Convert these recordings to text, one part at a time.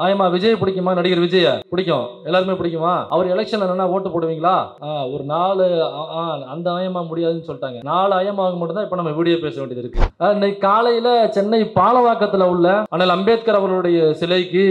ஆயமா விஜய் பிடிக்குமா? நடிகர் விஜய பிடிக்கும், எல்லாருமே பிடிக்குமா? அவர் எலெக்ஷன்ல என்னன்னா ஓட்டு போடுவீங்களா? ஒரு 4 அந்த ஆயமா முடியாதுன்னு சொல்லிட்டாங்க. 4 ஆயமாக மட்டும் தான் இப்ப நம்ம வீடியோ பேச வேண்டியது இருக்கு. இன்னைக்கு காலையில சென்னை பாலவாக்கத்துல உள்ள அண்ணல் அம்பேத்கர் அவர்களுடைய சிலைக்கு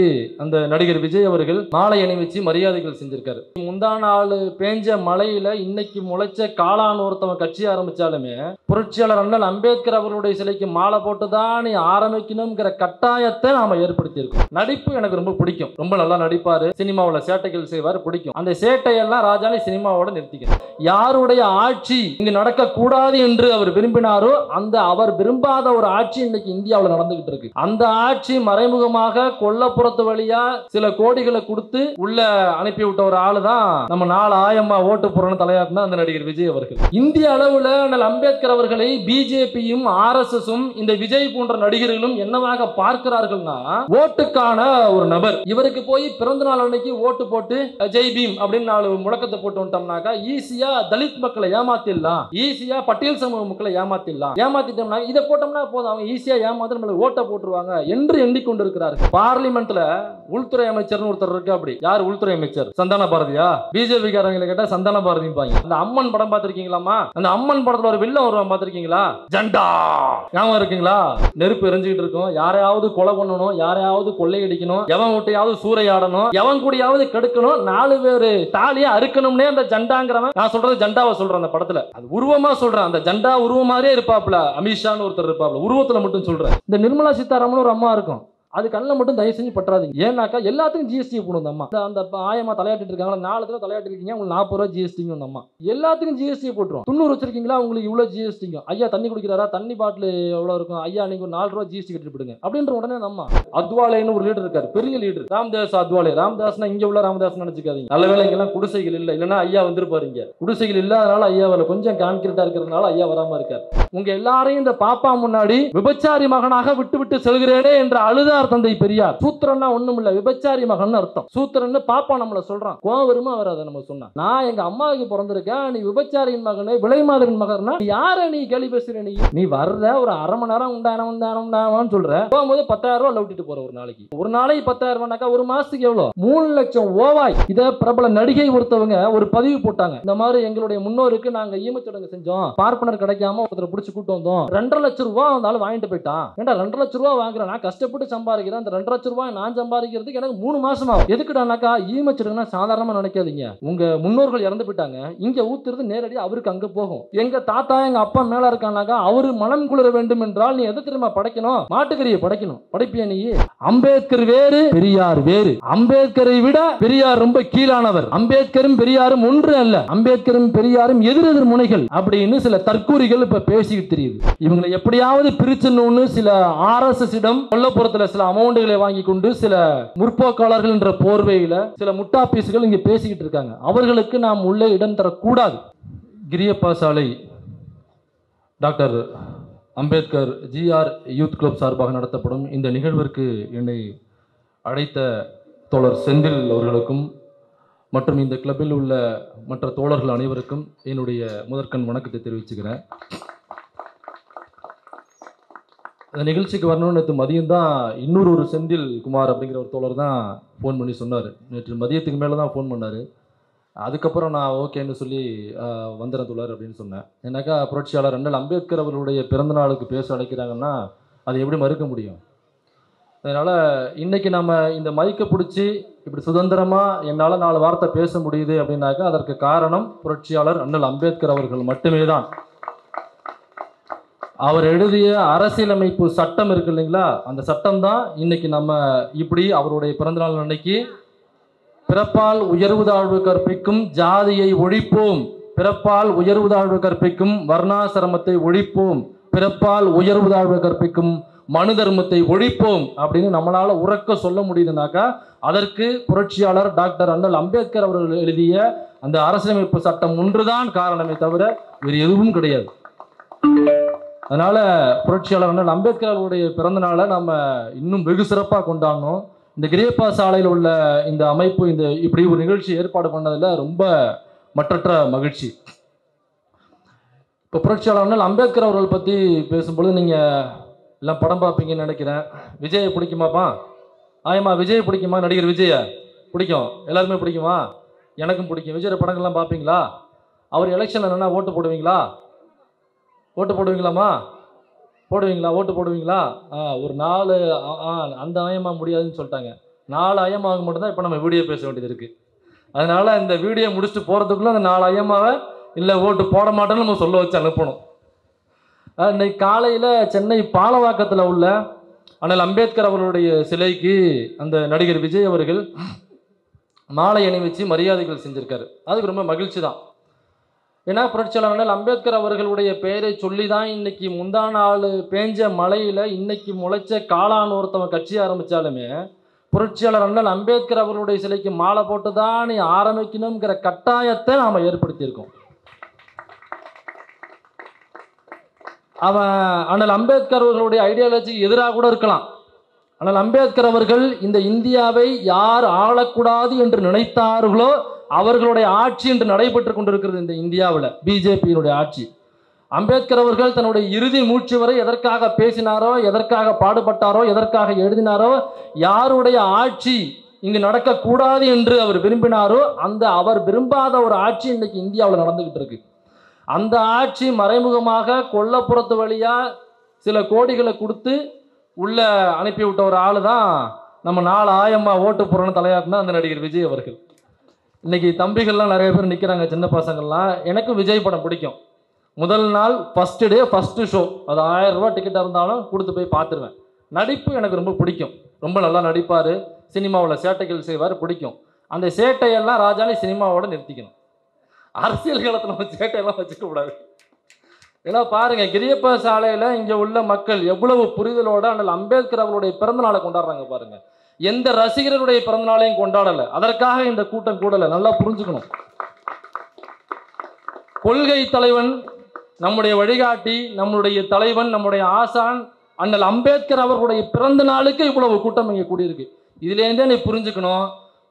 அந்த நடிகர் விஜய் அவர்கள் மாலை அணிவிச்சு மரியாதைகள் செஞ்சிருக்காரு. முந்தா நாள் பேஞ்ச மழையில இன்னைக்கு முளைச்ச காளான் ஒருத்தவன் கட்சி ஆரம்பிச்சாலுமே புரட்சியாளர் அண்ணல் அம்பேத்கர் அவர்களுடைய சிலைக்கு மாலை போட்டுதான் நீ ஆரம்பிக்கணுங்கிற கட்டாயத்தை நாம ஏற்படுத்தி இருக்கோம். நடிப்பு எனக்கு ரொம்ப பிடிக்கும், ரொம்ப நல்லா நடிப்பாரு, சினிமாவில் சேட்டைகள் செய்வார், பிடிக்கும். அந்த சேட்டையெல்லாம் ராஜானி சினிமாவோட நிறுத்திக்கணும். யாருடைய ஆட்சி இங்கு நடக்க கூடாது என்று அவர் விரும்பினாரோ அந்த அவர் விரும்பாத ஒரு ஆட்சி இன்னைக்கு இந்தியாவில் நடந்துகிட்டு இருக்கு. அந்த ஆட்சி மறைமுகமாக கொல்லப்புறத்து வழியா சில கோடிகளை கொடுத்து உள்ள அனுப்பி விட்ட ஒரு ஆளு தான் நம்ம 4 ஆயம்மா ஓட்டு போறோம்னு தலையாட்டினா அந்த நடிகர் விஜய் அவர்கள். இந்திய அளவுல அம்பேத்கர் அவர்களை பிஜேபியும் RSSம் இந்த விஜய் போன்ற நடிகர்களும் என்னவாக பார்க்கிறார்கள்னா ஓட்டுக்கான ஒரு நபர். இவருக்கு போய் பிறந்த நாள் அன்னைக்கு ஓட்டு போட்டு ஜெய் பீம் அப்படின்னு 4 முழக்கத்தை போட்டு வந்துட்டோம்னாக்கா ஈஸியா தலித் மக்களை ஏமாத்திடலாம், ஈஸியா பட்டியல் சமூக மக்களை ஏமாத்திடலாம். ஏமாத்திட்டோம்னா இதை போட்டோம்னா போதும், அவங்க ஈஸியா ஏமாத்தி நம்மளுக்கு ஓட்ட போட்டுருவாங்க என்று எண்ணிக்கொண்டிருக்கிறார்கள். பார்லிமெண்ட்ல உள்துறை அமைச்சர்னு ஒருத்தர் இருக்கு. அப்படி யார் உள்துறை அமைச்சர்? சந்தான பாரதியா? பிஜேபி காரங்களை கேட்டா சந்தான பாரதி பாங்க. அந்த அம்மன் படம் பார்த்திருக்கீங்களாமா? அந்த அம்மன் படத்துல ஒரு வில்லன் வருவான், பார்த்திருக்கீங்களா? ஜண்டா ஞாபகம் இருக்குங்களா? நெருப்பு எரிஞ்சுக்கிட்டு இருக்கும், யாரையாவது கொலை பண்ணணும், யாரையாவது கொள்ளையடிக்கணும், எவன் விட்டையாவது சூறையாடணும், எவன் கூடியாவது கெடுக்கணும், 4 பேரு தாலியா அறுக்கணும்னே அந்த ஜண்டாங்கிறவன். நான் சொல்றது ஜண்டாவை சொல்றேன். அந்த படத்துல அது உருவமா சொல்றேன், அந்த ஜண்டா உருவம் மாதிரியே இருப்பாப்ல. அமித்ஷான்னு ஒருத்தர் இருப்பாப்ல, உருவத்துல மட்டும் சொல்றேன். இந்த நிர்மலா சீதாராமன் ஒரு அம்மா இருக்கும், அது கண்ணில் மட்டும் தயவு செஞ்சு பற்றாதீங்க. ஏன்னாக்கா எல்லாத்துக்கும் ஜிஎஸ்டி போடும் அம்மா. அந்த ஆயமா தலையாட்டு இருக்காங்களா, 4 தடவை தலையாட்டு இருக்கீங்க, உங்களுக்கு 40 ரூபா ஜிஎஸ்டிங்க அந்த அம்மா. எல்லாத்துக்கும் ஜிஎஸ்டி போட்டுரும். 90 வச்சிருக்கீங்களா, உங்களுக்கு இவ்வளவு ஜிஎஸ்டிங்க. ஐயா தண்ணி குடிக்கிறாரா, தண்ணி பாட்டில் எவ்வளவு இருக்கும், ஐயா நீங்க ஒரு 4 ரூபா ஜிஎஸ்டி கட்டிட்டு போடுங்க அப்படின்ற உடனே அந்த அம்மா. அத்வாலேன்னு ஒரு லீடர் இருக்காரு, பெரிய லீடர், ராம்தாஸ் அத்வாலே. ராம்தாஸ்னா இங்க உள்ள ராமதாஸ் நினைச்சுக்காதீங்க. நல்ல வேலை இங்கெல்லாம் குடிசைகள் இல்லை, இல்லைன்னா ஐயா வந்திருப்பாரு. இங்க குடிசைகள் இல்லாதனால ஐயா வரல, கொஞ்சம் கான்கிரீட்டா இருக்கிறதுனால ஐயா வராம இருக்காரு. உங்க எல்லாரையும் இந்த பாப்பா முன்னாடி விபச்சாரி மகனாக விட்டு விட்டு செல்கிறேனே என்று அழுதார் தந்தை பெரியார். சூத்திரன்னா ஒண்ணும் இல்ல, விபச்சாரி மகன் அர்த்தம். சூத்திரன்னு பாப்பா நம்மள சொல்றான், கோவம் வருமா வராத? நம்ம சொன்னா நான் எங்க அம்மாவுக்கு பிறந்திருக்கேன், நீ விபச்சாரியின் மகனே விலை மாதிரின் மகன்னா யார நீ கேள்வி பேசுற? நீ வர்ற ஒரு அரை மணி நேரம் உண்டானு சொல்ற, போகும்போது 10,000 ரூபாய் லவுட்டிட்டு போற. ஒரு நாளைக்கு 10,000 ரூபாய்னாக்கா ஒரு மாசத்துக்கு எவ்வளவு? 3 லட்சம் ஓவாய். இத பிரபல நடிகை ஒருத்தவங்க ஒரு பதிவு போட்டாங்க, இந்த மாதிரி எங்களுடைய முன்னோருக்கு நாங்க ஈமச்சடங்கு செஞ்சோம், பார்ப்பனர் கிடைக்காம ஒருத்தர் பிடிச்சு கூட்டு வந்தோம், 2.5 லட்சம் ரூபாய் வந்தாலும் வாங்கிட்டு போயிட்டான். ஏன்டா 2.5 லட்சம் ரூபாய் வாங்குறேன், நான் கஷ்டப்பட்டு சம்பாதிக்கிறேன், அந்த 2 லட்சம் ரூபாய் நான் சம்பாதிக்கிறதுக்கு எனக்கு 3 மாசம் ஆகும். எதுக்குடானாக்கா ஈமச்சடங்குனா சாதாரணமா நினைக்காதீங்க, உங்க முன்னோர்கள் இறந்து போயிட்டாங்க, இங்க ஊத்துறது நேரடியாக அவருக்கு அங்க போகும். எங்க தாத்தா எங்க அப்பா மேல இருக்கானாக்கா அவரு மனம் குளிர வேண்டும் என்றால் நீ எதை தெரியுமா படைக்கணும்? மாட்டுக்கறியை படைக்கணும். படைப்பியா நீ? அம்பேத்கர் வேறு, பெரியார் வேறு. அம்பேத்கரை விட பெரியார் ரொம்ப கீழானவர். அம்பேத்கரும் பெரியாரும் ஒன்று அல்ல, அம்பேத்கரும் பெரியாரும் எதிரெதிர் முனைகள் அப்படின்னு சில தற்கூரிகள் இப்ப பேசிக்கிட்டு தெரியுது. இவங்களை எப்படியாவது பிரிச்சணும்னு சில RSS இடம் கொல்லப்புறத்துல சில அமௌண்ட்களை வாங்கி கொண்டு சில முற்போக்காளர்கள் என்ற போர்வையில சில முட்டா பீசுகள் இங்க பேசிக்கிட்டு இருக்காங்க. அவர்களுக்கு நாம் உள்ளே இடம் தரக்கூடாது. கிரியப்பா சாலை doctor Ambedkar GR youth club சார்பாக நடத்தப்படும் இந்த நிகழ்விற்கு என்னை அழைத்த தோழர் செந்தில் அவர்களுக்கும் மற்றும் இந்த கிளப்பில் உள்ள மற்ற தோழர்கள் அனைவருக்கும் என்னுடைய முதற்கண் வணக்கத்தை தெரிவிச்சுக்கிறேன். அந்த நிகழ்ச்சிக்கு வரணும்னு நேற்று மதியம் தான் இன்னொரு செந்தில் குமார் அப்படிங்கிற ஒரு தோழர் தான் ஃபோன் பண்ணி சொன்னார். நேற்று மதியத்துக்கு மேலே தான் ஃபோன் பண்ணார். அதுக்கப்புறம் நான் ஓகேன்னு சொல்லி வந்துடுறேன் தோழர் அப்படின்னு சொன்னேன். ஏன்னாக்கா புரட்சியாளர் அண்ணல் அம்பேத்கர் அவர்களுடைய பிறந்த நாளுக்கு பேச அழைக்கிறாங்கன்னா அதை எப்படி மறுக்க முடியும்? அதனால் இன்றைக்கி நம்ம இந்த மைக்கை பிடிச்சி இப்படி சுதந்திரமாக என்னால் 4 வார்த்தை பேச முடியுது அப்படின்னாக்கா அதற்கு காரணம் புரட்சியாளர் அண்ணல் அம்பேத்கர் அவர்கள் மட்டுமே தான். அவர் எழுதிய அரசியலமைப்பு சட்டம் இருக்கு இல்லைங்களா, அந்த சட்டம் தான் இன்னைக்கு நம்ம இப்படி அவருடைய பிறந்தநாள் அன்னைக்கு பிறப்பால் உயர்வு தாழ்வு கற்பிக்கும் ஜாதியை ஒழிப்போம், பிறப்பால் உயர்வு தாழ்வு கற்பிக்கும் வர்ணாசிரமத்தை ஒழிப்போம், பிறப்பால் உயர்வு தாழ்வு கற்பிக்கும் மனு தர்மத்தை ஒழிப்போம் அப்படின்னு நம்மளால உறக்க சொல்ல முடியுதுனாக்கா அதற்கு புரட்சியாளர் டாக்டர் அண்ணல் அம்பேத்கர் அவர்கள் எழுதிய அந்த அரசியலமைப்பு சட்டம் ஒன்றுதான் காரணமே தவிர வேறு எதுவும் கிடையாது. அதனால புரட்சியாளர் அண்ணல் அம்பேத்கர் அவருடைய பிறந்த நாளை நம்ம இன்னும் வெகு சிறப்பாக கொண்டாடணும். இந்த கிரியப்பா சாலையில் உள்ள இந்த அமைப்பு இந்த இப்படி ஒரு நிகழ்ச்சி ஏற்பாடு பண்ணதில் ரொம்ப மற்றற்ற மகிழ்ச்சி. இப்போ புரட்சியாளர் அண்ணல் அம்பேத்கர் அவர்கள் பற்றி பேசும்பொழுது நீங்கள் எல்லாம் படம் பார்ப்பீங்கன்னு நினைக்கிறேன். விஜயை பிடிக்குமாப்பா? ஆயம்மா விஜய் பிடிக்குமா? நடிகர் விஜய பிடிக்கும், எல்லாருமே பிடிக்குமா? எனக்கும் பிடிக்கும். விஜய் படங்கள்லாம் பார்ப்பீங்களா? அவர் எலெக்ஷன்ல என்னன்னா ஓட்டு போடுவீங்களா? ஓட்டு போடுவீங்களாம்மா? போடுவீங்களா? ஓட்டு போடுவீங்களா? ஒரு 4 அந்த ஆயமா முடியாதுன்னு சொல்லிட்டாங்க. 4 ஐயமாக மட்டும்தான் இப்போ நம்ம வீடியோ பேச வேண்டியது இருக்கு. அதனால இந்த வீடியோ முடிச்சுட்டு போறதுக்குள்ள அந்த 4 ஐயமாவை இல்லை ஓட்டு போட மாட்டோம்னு நம்ம சொல்ல வச்சு அனுப்பணும். இன்னைக்கு காலையில சென்னை பாலவாக்கத்தில் உள்ள அண்ணல் அம்பேத்கர் அவர்களுடைய சிலைக்கு அந்த நடிகர் விஜய் அவர்கள் மாலை அணிவிச்சு மரியாதைகள் செஞ்சிருக்காரு. அதுக்கு ரொம்ப மகிழ்ச்சி தான். ஏன்னா புரட்சியாளர் அண்ணல் அம்பேத்கர் அவர்களுடைய பெயரை சொல்லி தான் இன்னைக்கு முந்தா நாள் பேஞ்ச மழையில இன்னைக்கு முளைச்ச காளான் ஒருத்தவன் கட்சி ஆரம்பிச்சாலுமே புரட்சியாளர் அண்ணல் அம்பேத்கர் அவர்களுடைய சிலைக்கு மாலை போட்டு தான் நீ ஆரம்பிக்கணுங்கிற கட்டாயத்தை நாம ஏற்படுத்தியிருக்கோம். அவன் அண்ணல் அம்பேத்கர் அவர்களுடைய ஐடியாலஜிக்கு எதிராக கூட இருக்கலாம். ஆனால் அம்பேத்கர் அவர்கள் இந்த இந்தியாவை யார் ஆளக்கூடாது என்று நினைத்தார்களோ அவர்களுடைய ஆட்சி என்று நடைபெற்று கொண்டிருக்கிறது இந்த இந்தியாவில் பிஜேபியினுடைய ஆட்சி. அம்பேத்கர் அவர்கள் தன்னுடைய இறுதி மூச்சு வரை எதற்காக பேசினாரோ, எதற்காக பாடுபட்டாரோ, எதற்காக எழுதினாரோ, யாருடைய ஆட்சி இங்கு நடக்கக்கூடாது என்று அவர் விரும்பினாரோ அந்த அவர் விரும்பாத ஒரு ஆட்சி இன்னைக்கு இந்தியாவில் நடந்துகிட்டு இருக்கு. அந்த ஆட்சி மறைமுகமாக கொல்லப்புறத்து வழியா சில கோடிகளை கொடுத்து உள்ள அனுப்பி விட்ட ஒரு ஆளு தான் நம்ம 4 ஆயம்மா ஓட்டு போறோன்னு தலையாட்டினா அந்த நடிகர் விஜய் அவர்கள். இன்னைக்கு தம்பிகள்லாம் நிறைய பேர் நிற்கிறாங்க, சின்ன பசங்கள்லாம். எனக்கும் விஜய் படம் பிடிக்கும். முதல் நாள் ஃபர்ஸ்ட் டே ஃபர்ஸ்ட் ஷோ, அது 1000 ரூபா டிக்கெட்டாக இருந்தாலும் கொடுத்து போய் பார்த்துருவேன். நடிப்பு எனக்கு ரொம்ப பிடிக்கும், ரொம்ப நல்லா நடிப்பார், சினிமாவில் சேட்டைகள் செய்வார், பிடிக்கும். அந்த சேட்டையெல்லாம் ராஜானி சினிமாவோட நிறுத்திக்கணும். அரசியல் காலத்தில் நம்ம சேட்டையெல்லாம் வச்சுக்க கூடாது. ஏன்னா பாருங்க, கிரியப்ப சாலையில் இங்கே உள்ள மக்கள் எவ்வளவு புரிதலோட அண்ணல் அம்பேத்கர் அவருடைய பிறந்த நாளை கொண்டாடுறாங்க பாருங்க. எந்த ரசிகருடைய பிறந்த நாளையும் கொண்டாடலை, அதற்காக இந்த கூட்டம் கூடலை. நல்லா புரிஞ்சுக்கணும். கொள்கை தலைவன், நம்முடைய வழிகாட்டி, நம்முடைய தலைவன், நம்முடைய ஆசான் அண்ணல் அம்பேத்கர் அவர்களுடைய பிறந்த நாளுக்கு இவ்வளவு கூட்டம் இங்கே கூடியிருக்கு. இதுலேருந்தே நீ புரிஞ்சுக்கணும்.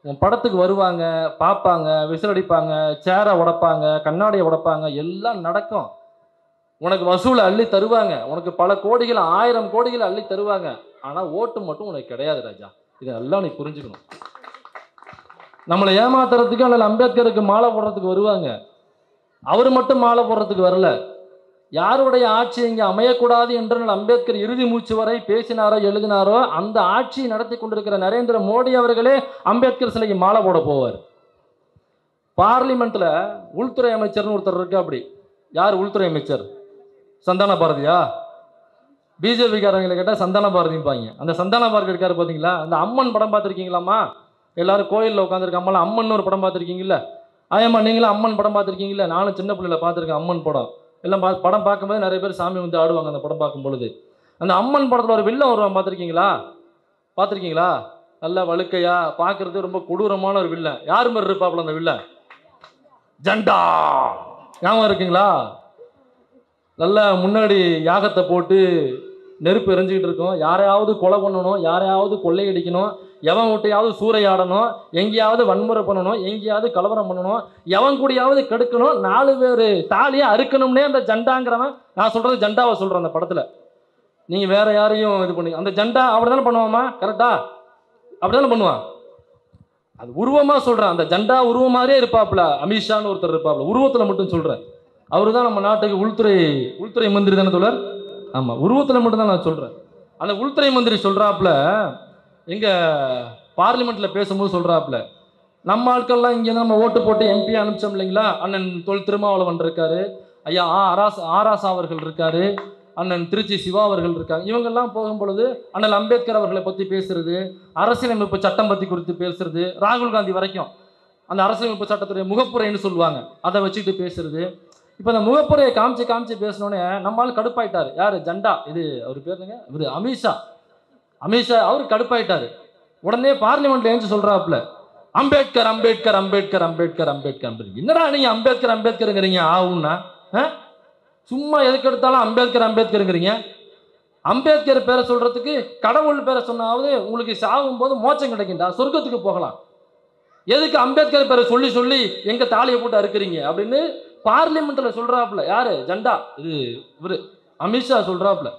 உன் படத்துக்கு வருவாங்க, பார்ப்பாங்க, விசிலடிப்பாங்க, சேரை உடைப்பாங்க, கண்ணாடியை உடைப்பாங்க, எல்லாம் நடக்கும். உனக்கு வசூலை அள்ளி தருவாங்க, உனக்கு பல கோடிகள் 1000 கோடிகளை அள்ளி தருவாங்க. ஆனால் ஓட்டு மட்டும் உனக்கு கிடையாது ராஜா. இதெல்லாம் நீ புரிஞ்சுக்கணும். நம்மளை ஏமாத்துறதுக்கு அண்ணல் அம்பேத்கருக்கு மாலை போடுறதுக்கு வருவாங்க. அவர் மட்டும் மாலை போடுறதுக்கு வரல. யாருடைய ஆட்சி இங்கே அமையக்கூடாது என்று அம்பேத்கர் இறுதி மூச்சு வரை பேசினாரோ எழுதினாரோ அந்த ஆட்சியை நடத்தி கொண்டிருக்கிற நரேந்திர மோடி அவர்களே அம்பேத்கர் சிலைக்கு மாலை போட போவார். பார்லிமெண்ட்ல உள்துறை அமைச்சர்னு ஒருத்தர் இருக்கு. அப்படி யார் உள்துறை அமைச்சர்? சந்தான பாரதியா? பிஜேபிக்காரங்களை கேட்டால் சந்தான பாரதிப்பாங்க. அந்த சந்தான பாரதி இருக்காரு பார்த்தீங்களா? அந்த அம்மன் படம் பார்த்துருக்கீங்களாம்மா? எல்லாரும் கோயிலில் உட்காந்துருக்க அம்மாலாம் அம்மன் ஒரு படம் பார்த்துருக்கீங்களா? ஆயம்மா நீங்களும் அம்மன் படம் பார்த்துருக்கீங்களா? நானும் சின்ன பிள்ளைல பார்த்துருக்கேன் அம்மன் படம். எல்லாம் படம் பார்க்கும்போது நிறைய பேர் சாமி வந்து ஆடுவாங்க. அந்த படம் பார்க்கும் பொழுது அந்த அம்மன் படத்தில் ஒரு வில்லன் வருவான், பார்த்துருக்கீங்களா? பார்த்துருக்கீங்களா? நல்லா வழுக்கையா, பார்க்கறது ரொம்ப கொடூரமான ஒரு வில்லன். யார் மாதிரி இருப்பாப்புல அந்த வில்லன்? ஜண்டா. ஞாபகம் இருக்குங்களா? நல்லா முன்னாடி யாகத்தை போட்டு நெருப்பு எரிஞ்சுக்கிட்டு இருக்கோம். யாரையாவது கொலை பண்ணணும், யாரையாவது கொள்ளையடிக்கணும், எவன் விட்டையாவது சூறையாடணும், எங்கேயாவது வன்முறை பண்ணணும், எங்கேயாவது கலவரம் பண்ணணும், எவன் கூடியாவது கெடுக்கணும், 4 பேர் தாலியை அறுக்கணும்னே அந்த ஜண்டாங்கிறவன். நான் சொல்றது ஜண்டாவை சொல்றேன். அந்த படத்துல நீங்க வேற யாரையும் இது பண்ணி அந்த ஜண்டா அப்படிதானே பண்ணுவாமா? கரெக்டா? அப்படிதானே பண்ணுவான். அது உருவமா சொல்றேன். அந்த ஜண்டா உருவம் மாதிரியே இருப்பாப்புல. அமித்ஷான்னு ஒருத்தர் இருப்பாப்புல. உருவத்துல மட்டும் சொல்றேன். அவரு தான் நம்ம நாட்டுக்கு உள்துறை மந்திரி தானே தோழர்? ஆமா, உருவத்துல மட்டும் தான் நான் சொல்றேன். அந்த உள்துறை மந்திரி சொல்றாப்புல, எங்க பார்லிமெண்ட்ல பேசும்போது சொல்றாப்புல, நம்ம ஆட்கள்லாம் இங்கே நம்ம ஓட்டு போட்டு எம்பி அனுப்பிச்சோம் இல்லைங்களா? அண்ணன் திருமாவளவன் இருக்காரு, ஐயா ஆராசா அவர்கள் இருக்காரு, அண்ணன் திருச்சி சிவா அவர்கள் இருக்காங்க. இவங்கெல்லாம் போகும் பொழுது அண்ணல் அம்பேத்கர் அவர்களை பற்றி பேசுறது, அரசியலமைப்பு சட்டம் பற்றி குறித்து பேசுறது, ராகுல் காந்தி வரைக்கும் அந்த அரசியலமைப்பு சட்டத்துடைய முகப்புரைன்னு சொல்லுவாங்க, அதை வச்சுக்கிட்டு பேசுறது. இப்போ அந்த முகப்புரையை காமிச்சு பேசணுன்னே நம்மளால கடுப்பாயிட்டாரு. யாரு? ஜண்டா. இது அவர் பேருங்க, இவர் அமித்ஷா அவர் கடுப்பாயிட்டாரு. உடனே பார்லிமெண்ட்ல ஏஞ்சி சொல்றாப்புல, அம்பேத்கர் அம்பேத்கர் அம்பேத்கர் அம்பேத்கர் அம்பேத்கர் அம்பேத்கர். என்னடா நீங்க அம்பேத்கர் அம்பேத்கருங்கிறீங்க? ஆகும்னா சும்மா எதுக்கு எடுத்தாலும் அம்பேத்கர் அம்பேத்கருங்கிறீங்க. அம்பேத்கர் பேரை சொல்றதுக்கு கடவுள் பேரை சொன்னாவது உங்களுக்கு சாகும் போது மோட்சம் கிடைக்கும்டா, சொர்க்கத்துக்கு போகலாம். எதுக்கு அம்பேத்கர் பேரை சொல்லி சொல்லி எங்க தாலியை போட்டு அறுக்கிறீங்க அப்படின்னு பார்லிமெண்ட்ல சொல்றாப்புல. யாரு? ஜண்டா. இது இவரு அமித்ஷா சொல்றாப்புல.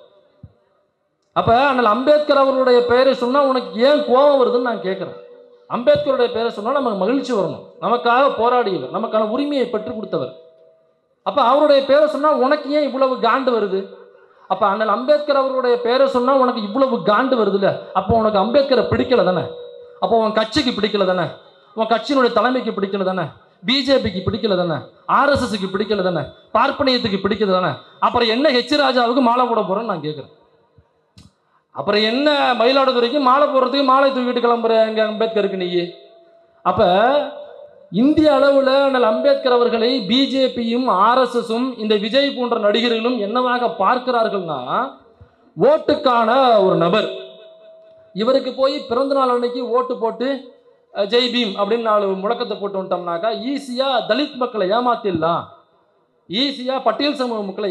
அப்ப அண்ணல் அம்பேத்கர் அவர்களுடைய பெயரை சொன்னா உனக்கு ஏன் கோபம் வருதுன்னு நான் கேட்கிறேன். அம்பேத்கருடைய பெயரை சொன்னா நமக்கு மகிழ்ச்சி வரணும். நமக்காக போராடியவர், நமக்கான உரிமையை பெற்றுக் கொடுத்தவர். அப்ப அவருடைய பேரை சொன்னா உனக்கு ஏன் இவ்வளவு காண்டு வருது? அப்ப அண்ணல் அம்பேத்கர் அவருடைய பேரை சொன்னா உனக்கு இவ்வளவு காண்டு வருதுல்ல, அப்போ உனக்கு அம்பேத்கரை பிடிக்கல தானே? அப்போ உன் கட்சிக்கு பிடிக்கல தானே? உன் கட்சியினுடைய தலைமைக்கு பிடிக்கல தானே? பிஜேபிக்கு பிடிக்கல தானே? ஆர்எஸ்எஸ்க்கு பிடிக்கல தானே? பார்ப்பனியத்துக்கு பிடிக்கல தானே? அப்புறம் என்ன ஹெச் ராஜாவுக்கு மாலை போட போறேன்னு நான் கேட்கிறேன். அப்புறம் என்ன மயிலாடுதுறைக்கு மாலை போடுறதுக்கு மாலை தூக்கிட்டு கிளம்புற எங்க அம்பேத்கருக்கு நீ? அப்ப இந்திய அளவில் அண்ணல் அம்பேத்கர் அவர்களை பிஜேபியும் ஆர்எஸ்எஸும் இந்த விஜய் போன்ற நடிகர்களும் என்னவாக பார்க்கிறார்கள்னா, ஓட்டுக்கான ஒரு நபர். இவருக்கு போய் பிறந்த நாள் அன்னைக்கு ஓட்டு போட்டு ஜெய் பீம் அப்படின்னு 4 முழக்கத்தை போட்டு வந்துட்டோம்னாக்கா ஈஸியா தலித் மக்களை ஏமாத்திடலாம், ஈஸியா பட்டியல் சமூக மக்களை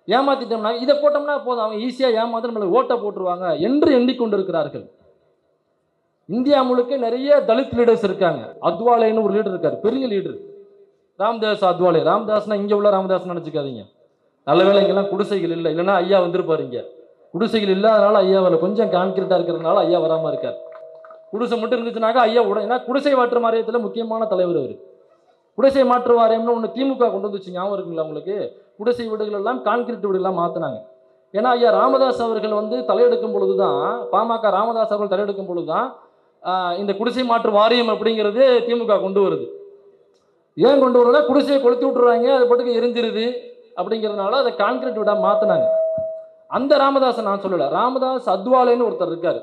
ஏமாத்திட்டோம்னா இதை போட்டோம்னா போதும், அவங்க ஈஸியா ஏமாத்தி நம்மளுக்கு ஓட்டை போட்டுருவாங்க என்று எண்ணிக்கொண்டிருக்கிறார்கள். இந்தியா முழுக்க நிறைய தலித் லீடர்ஸ் இருக்காங்க. அத்வாலேன்னு ஒரு லீடர் இருக்காரு, பெரிய லீடர், ராம்தாஸ் அத்வாலே. ராம்தாஸ்னா இங்க உள்ள ராமதாஸ் நினைச்சுக்காதீங்க. நல்ல வேளை இங்கெல்லாம் குடிசைகள் இல்லை, இல்லைன்னா ஐயா வந்திருப்பாரு. இங்க குடிசைகள் இல்லாதனால ஐயா வரல, கொஞ்சம் கான்கிரீட்டா இருக்கிறதுனால ஐயா வராம இருக்கார். குடிசை மட்டும் இருந்துச்சுனாக்கா ஐயா ஏன்னா குடிசை மாற்று வாரியத்தில் முக்கியமான தலைவர் அவர். குடிசை மாற்று வாரியம்னு ஒன்று திமுக கொண்டு வந்துச்சு, ஞாபகம் இருக்குங்களா உங்களுக்கு? குடிசை வீடுகள் எல்லாம் கான்கிரீட் வீடுகள்லாம் மாற்றினாங்க. ஏன்னா ஐயா ராமதாஸ் அவர்கள் தலையெடுக்கும் பொழுதுதான், பாமக ராமதாஸ் அவர்கள் தலையெடுக்கும் பொழுதுதான் இந்த குடிசை மாற்று வாரியம் அப்படிங்கிறது திமுக கொண்டு வருது. ஏன் கொண்டு வருதுன்னா குடிசையை கொளுத்தி விட்டுருவாங்க, அது பாட்டுக்கு எரிஞ்சிருது அப்படிங்கிறதுனால அதை கான்கிரீட் வீடாக மாற்றினாங்க. அந்த ராமதாஸை நான் சொல்லலை, ராமதாஸ் அத்வாலேன்னு ஒருத்தர் இருக்கார்.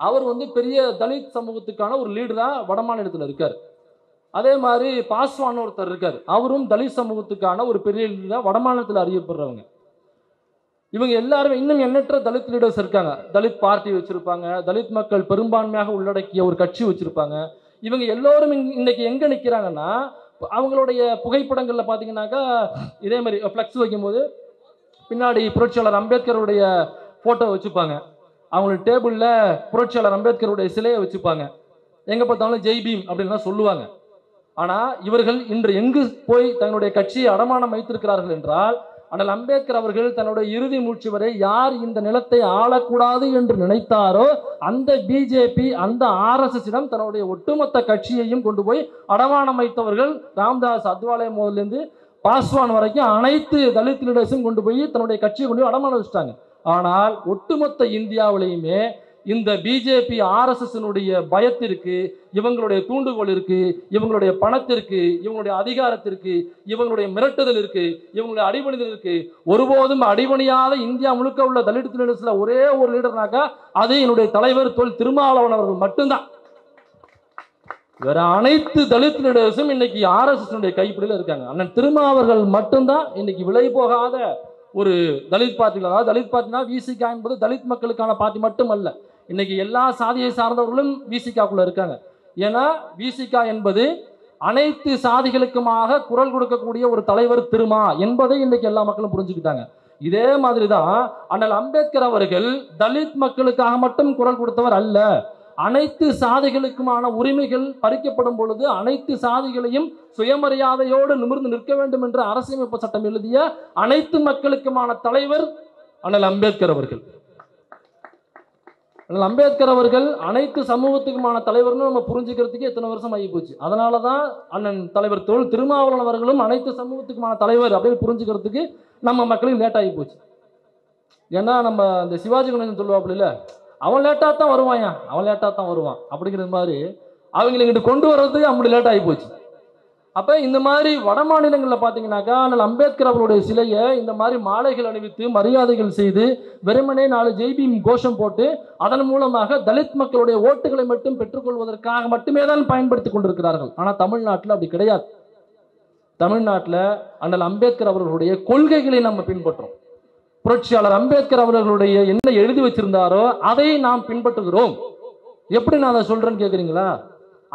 அவர் பெரிய தலித் சமூகத்துக்கான ஒரு லீடரா வட மாநிலத்தில் இருக்கார். அதே மாதிரி பாஸ்வான் ஒருத்தர் இருக்கார், அவரும் தலித் சமூகத்துக்கான ஒரு பெரிய லீடரா வட மாநிலத்தில் அறியப்படுறவங்க. இவங்க எல்லாருமே இன்னும் எண்ணற்ற தலித் லீடர்ஸ் இருக்காங்க. தலித் பார்ட்டி வச்சிருப்பாங்க, தலித் மக்கள் பெரும்பான்மையாக உள்ளடக்கிய ஒரு கட்சி வச்சிருப்பாங்க. இவங்க எல்லோரும் இன்னைக்கு எங்க நிற்கிறாங்கன்னா, அவங்களுடைய புகைப்படங்கள்ல பாத்தீங்கன்னாக்கா இதே மாதிரி ஃப்ளெக்ஸ் வைக்கும்போது பின்னாடி புரட்சியாளர் அம்பேத்கருடைய போட்டோ வச்சுப்பாங்க. அவங்களுடைய டேபிள்ல புரட்சியாளர் அம்பேத்கருடைய சிலையை வச்சுப்பாங்க. எங்க பார்த்தாலும் ஜெய் பீம் அப்படின்லாம் சொல்லுவாங்க. ஆனா இவர்கள் இன்று எங்கு போய் தங்களுடைய கட்சியை அடமானம் வைத்திருக்கிறார்கள் என்றால், அண்ணல் அம்பேத்கர் அவர்கள் தன்னுடைய இறுதி மூச்சு வரை யார் இந்த நிலத்தை ஆளக்கூடாது என்று நினைத்தாரோ அந்த பிஜேபி, அந்த ஆர்எஸ்எஸ் தன்னுடைய ஒட்டுமொத்த கட்சியையும் கொண்டு போய் அடமானம் வைத்தவர்கள். ராம்தாஸ் அத்வாலே முதலிருந்து பாஸ்வான் வரைக்கும் அனைத்து தலித் லீடர்ஸும் கொண்டு போய் தன்னுடைய கட்சியை கொண்டு போய் அடமானம் வச்சுட்டாங்க. ஆனால் ஒட்டுமொத்த இந்தியாவிலையுமே இந்த பிஜேபி ஆர்எஸ்எஸ்னுடைய பயத்திற்கு, இவங்களுடைய தூண்டுகோல் இருக்கு, இவங்களுடைய பணத்திற்கு, இவங்களுடைய அதிகாரத்திற்கு, இவங்களுடைய மிரட்டுதல் இருக்கு, இவங்களுடைய அடிபணிதல் இருக்கு. ஒருபோதும் அடிபணியாத இந்தியா முழுக்க உள்ள தலித் லீடர்ஸ்ல ஒரே ஒரு லீடர்னாக்கா அது என்னுடைய தலைவர் தொல் திருமாவளவன் அவர்கள் மட்டும்தான். வேற அனைத்து தலித் லீடர்ஸும் இன்னைக்கு ஆர்எஸ்எஸ் கைப்பிடியில் இருக்காங்க. அண்ணன் திருமாவர்கள் மட்டும்தான் இன்னைக்கு விலை போகாத ஒரு தலித் பார்ட்டிகள். அதாவது தலித் பார்ட்டினா விசிகா என்பது தலித் மக்களுக்கான பார்ட்டி மட்டும் அல்ல, இன்னைக்கு எல்லா சாதியை சார்ந்தவர்களும் விசிகாக்குள்ள இருக்காங்க. ஏன்னா விசிகா என்பது அனைத்து சாதிகளுக்குமாக குரல் கொடுக்கக்கூடிய ஒரு தலைவர் திருமா என்பதை இன்னைக்கு எல்லா மக்களும் புரிஞ்சுக்கிட்டாங்க. இதே மாதிரிதான் அண்ணல் அம்பேத்கர் அவர்கள் தலித் மக்களுக்காக மட்டும் குரல் கொடுத்தவர் அல்ல. அனைத்து சாதிகளுக்குமான உரிமைகள் பறிக்கப்படும் பொழுது அனைத்து சாதிகளையும் சுயமரியாதையோடு நிமிர்ந்து நிற்க வேண்டும் என்று அரசியலமைப்பு சட்டம் எழுதிய அனைத்து மக்களுக்குமான தலைவர் அண்ணல் அம்பேத்கர் அவர்கள். அண்ணல் அம்பேத்கர் அவர்கள் அனைத்து சமூகத்துக்குமான தலைவர்னு நம்ம புரிஞ்சுக்கிறதுக்கு எத்தனை வருஷம் ஆகி போச்சு. அதனாலதான் அண்ணன் தலைவர் தொல் திருமாவளவன் அவர்களும் அனைத்து சமூகத்துக்குமான தலைவர் அப்படின்னு புரிஞ்சுக்கிறதுக்கு நம்ம மக்களுக்கு லேட் ஆகி போச்சு. ஏன்னா நம்ம இந்த சிவாஜி கணேசன் சொல்லுவாப்புல, அவன் லேட்டாக தான் வருவான், அவன் லேட்டாக தான் வருவான் அப்படிங்கிற மாதிரி அவங்களை இங்கிட்டு கொண்டு வர்றதுக்கு அப்படி லேட் ஆகி போச்சு. அப்போ இந்த மாதிரி வட மாநிலங்களில் பார்த்தீங்கன்னாக்கா அண்ணல் அம்பேத்கர் அவருடைய சிலையை இந்த மாதிரி மாலைகள் அணிவித்து மரியாதைகள் செய்து வெறுமனே 4 ஜெய்பீம் கோஷம் போட்டு அதன் மூலமாக தலித் மக்களுடைய ஓட்டுகளை மட்டும் பெற்றுக்கொள்வதற்காக மட்டுமே தான் பயன்படுத்தி கொண்டிருக்கிறார்கள். ஆனால் தமிழ்நாட்டில் அப்படி கிடையாது. தமிழ்நாட்டில் அண்ணல் அம்பேத்கர் அவர்களுடைய கொள்கைகளை நம்ம பின்பற்றோம். புரட்சியாளர் அம்பேத்கர் அவர்களுடைய என்ன எழுதி வச்சிருந்தாரோ அதை நாம் பின்பற்றுகிறோம். எப்படி நான் அதை சொல்றேன்னு கேட்குறீங்களா?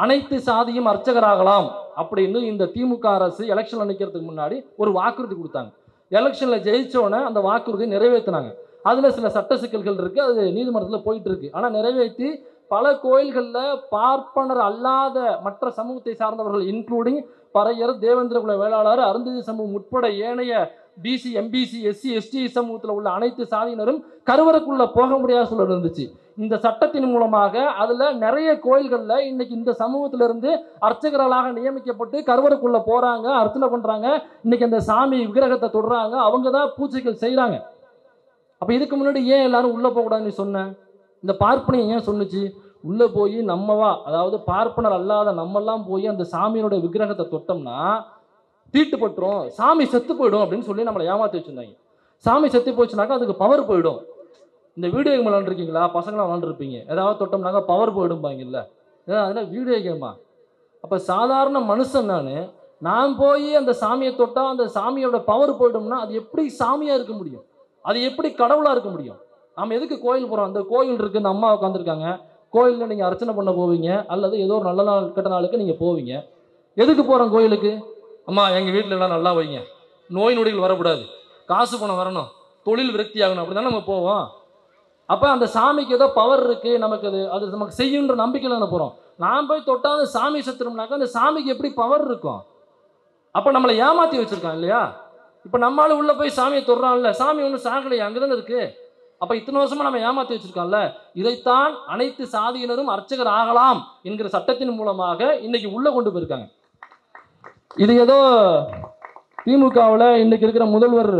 அனைத்து சாதியும் அர்ச்சகராகலாம் அப்படின்னு இந்த திமுக அரசு எலெக்ஷன் நிற்கிறதுக்கு முன்னாடி ஒரு வாக்குறுதி கொடுத்தாங்க. எலெக்ஷன்ல ஜெயிச்சோன்னே அந்த வாக்குறுதி நிறைவேற்றினாங்க. அதுல சில சட்ட சிக்கல்கள் இருக்கு, அது நீதிமன்றத்தில் போயிட்டு இருக்கு. ஆனா நிறைவேற்றி பல கோயில்களில் பார்ப்பனர் அல்லாத மற்ற சமூகத்தை சார்ந்தவர்கள் இன்க்ளூடிங் பறையர், தேவேந்திர குல வேளாளர், அருந்ததி சமூகம் உட்பட ஏனைய பிசி, எம்பிசி, எஸ்சி, எஸ்டி சமூகத்தில் உள்ள அனைத்து சாதியினரும் கருவறைக்குள்ள போக முடியாத சூழல் இருந்துச்சு. இந்த சட்டத்தின் மூலமாக அதுல நிறைய கோயில்கள்ல இன்னைக்கு இந்த சமூகத்திலிருந்து அர்ச்சகர்களாக நியமிக்கப்பட்டு கருவறைக்குள்ள போறாங்க, அர்ச்சனை பண்றாங்க. இன்னைக்கு அந்த சாமி விக்கிரகத்தை தொடுறாங்க, அவங்க தான் பூஜைகள் செய்யறாங்க. அப்ப இதுக்கு முன்னாடி ஏன் எல்லாரும் உள்ள போக கூடாதுன்னு சொன்ன? இந்த பார்ப்பனியம் ஏன் சொன்னுச்சு? உள்ள போய் நம்மவா, அதாவது பார்ப்பனர் அல்லாத நம்மெல்லாம் போய் அந்த சாமியோட விக்கிரகத்தை தொட்டோம்னா தீட்டுப்பட்டுரும், சாமி செத்து போயிடும் அப்படின்னு சொல்லி நம்மளை ஏமாத்தி வச்சிருந்தாங்க. சாமி செத்து போச்சுனாக்கா அதுக்கு பவர் போயிடும். இந்த வீடியோ கேம் விளாண்டுருக்கீங்களா? பசங்களாம் விளாண்டுருப்பீங்க. ஏதாவது தொட்டோம்னாக்கா பவர் போயிடும்பாங்கல்ல, அதெல்லாம் வீடியோ கேமா? அப்போ சாதாரண மனுஷன் நான் போய் அந்த சாமியை தொட்டால் அந்த சாமியோட பவர் போயிடும்னா அது எப்படி சாமியாக இருக்க முடியும்? அது எப்படி கடவுளாக இருக்க முடியும்? நாம் எதுக்கு கோயில் போகிறோம்? அந்த கோயில் இருக்குது, இந்த அம்மா உட்காந்துருக்காங்க, கோயிலில் நீங்கள் அர்ச்சனை பண்ண போவீங்க, அல்லது ஏதோ ஒரு நல்ல நாள் கெட்ட நாளுக்கு நீங்கள் போவீங்க. எதுக்கு போகிறோம் கோயிலுக்கு? அம்மா எங்கள் வீட்டில் எல்லாம் நல்லா வைங்க, நோய் நொடிகள் வரக்கூடாது, காசு பணம் வரணும், தொழில் விருத்தி ஆகணும், அப்படி தான் நம்ம போவோம். அப்போ அந்த சாமிக்கு ஏதோ பவர் இருக்குது, நமக்கு அது நமக்கு செய்யுன்ற நம்பிக்கையில் தானே போகிறோம். நான் போய் தொட்டால் அந்த சாமி செத்துறோம்னாக்கா அந்த சாமிக்கு எப்படி பவர் இருக்கும்? அப்போ நம்மளை ஏமாற்றி வச்சுருக்கான் இல்லையா? இப்போ நம்மளால உள்ளே போய் சாமியை தொடுறான்ல, சாமி ஒன்றும் சாகலையா, அங்கே தானே இருக்குது. அப்போ இத்தனை வருஷமாக நம்ம ஏமாற்றி வச்சுருக்கான்ல. இதைத்தான் அனைத்து சாதியினரும் அர்ச்சகர் ஆகலாம் என்கிற சட்டத்தின் மூலமாக இன்னைக்கு உள்ளே கொண்டு போயிருக்காங்க. இது ஏதோ திமுகவில் இன்னைக்கு இருக்கிற முதல்வர்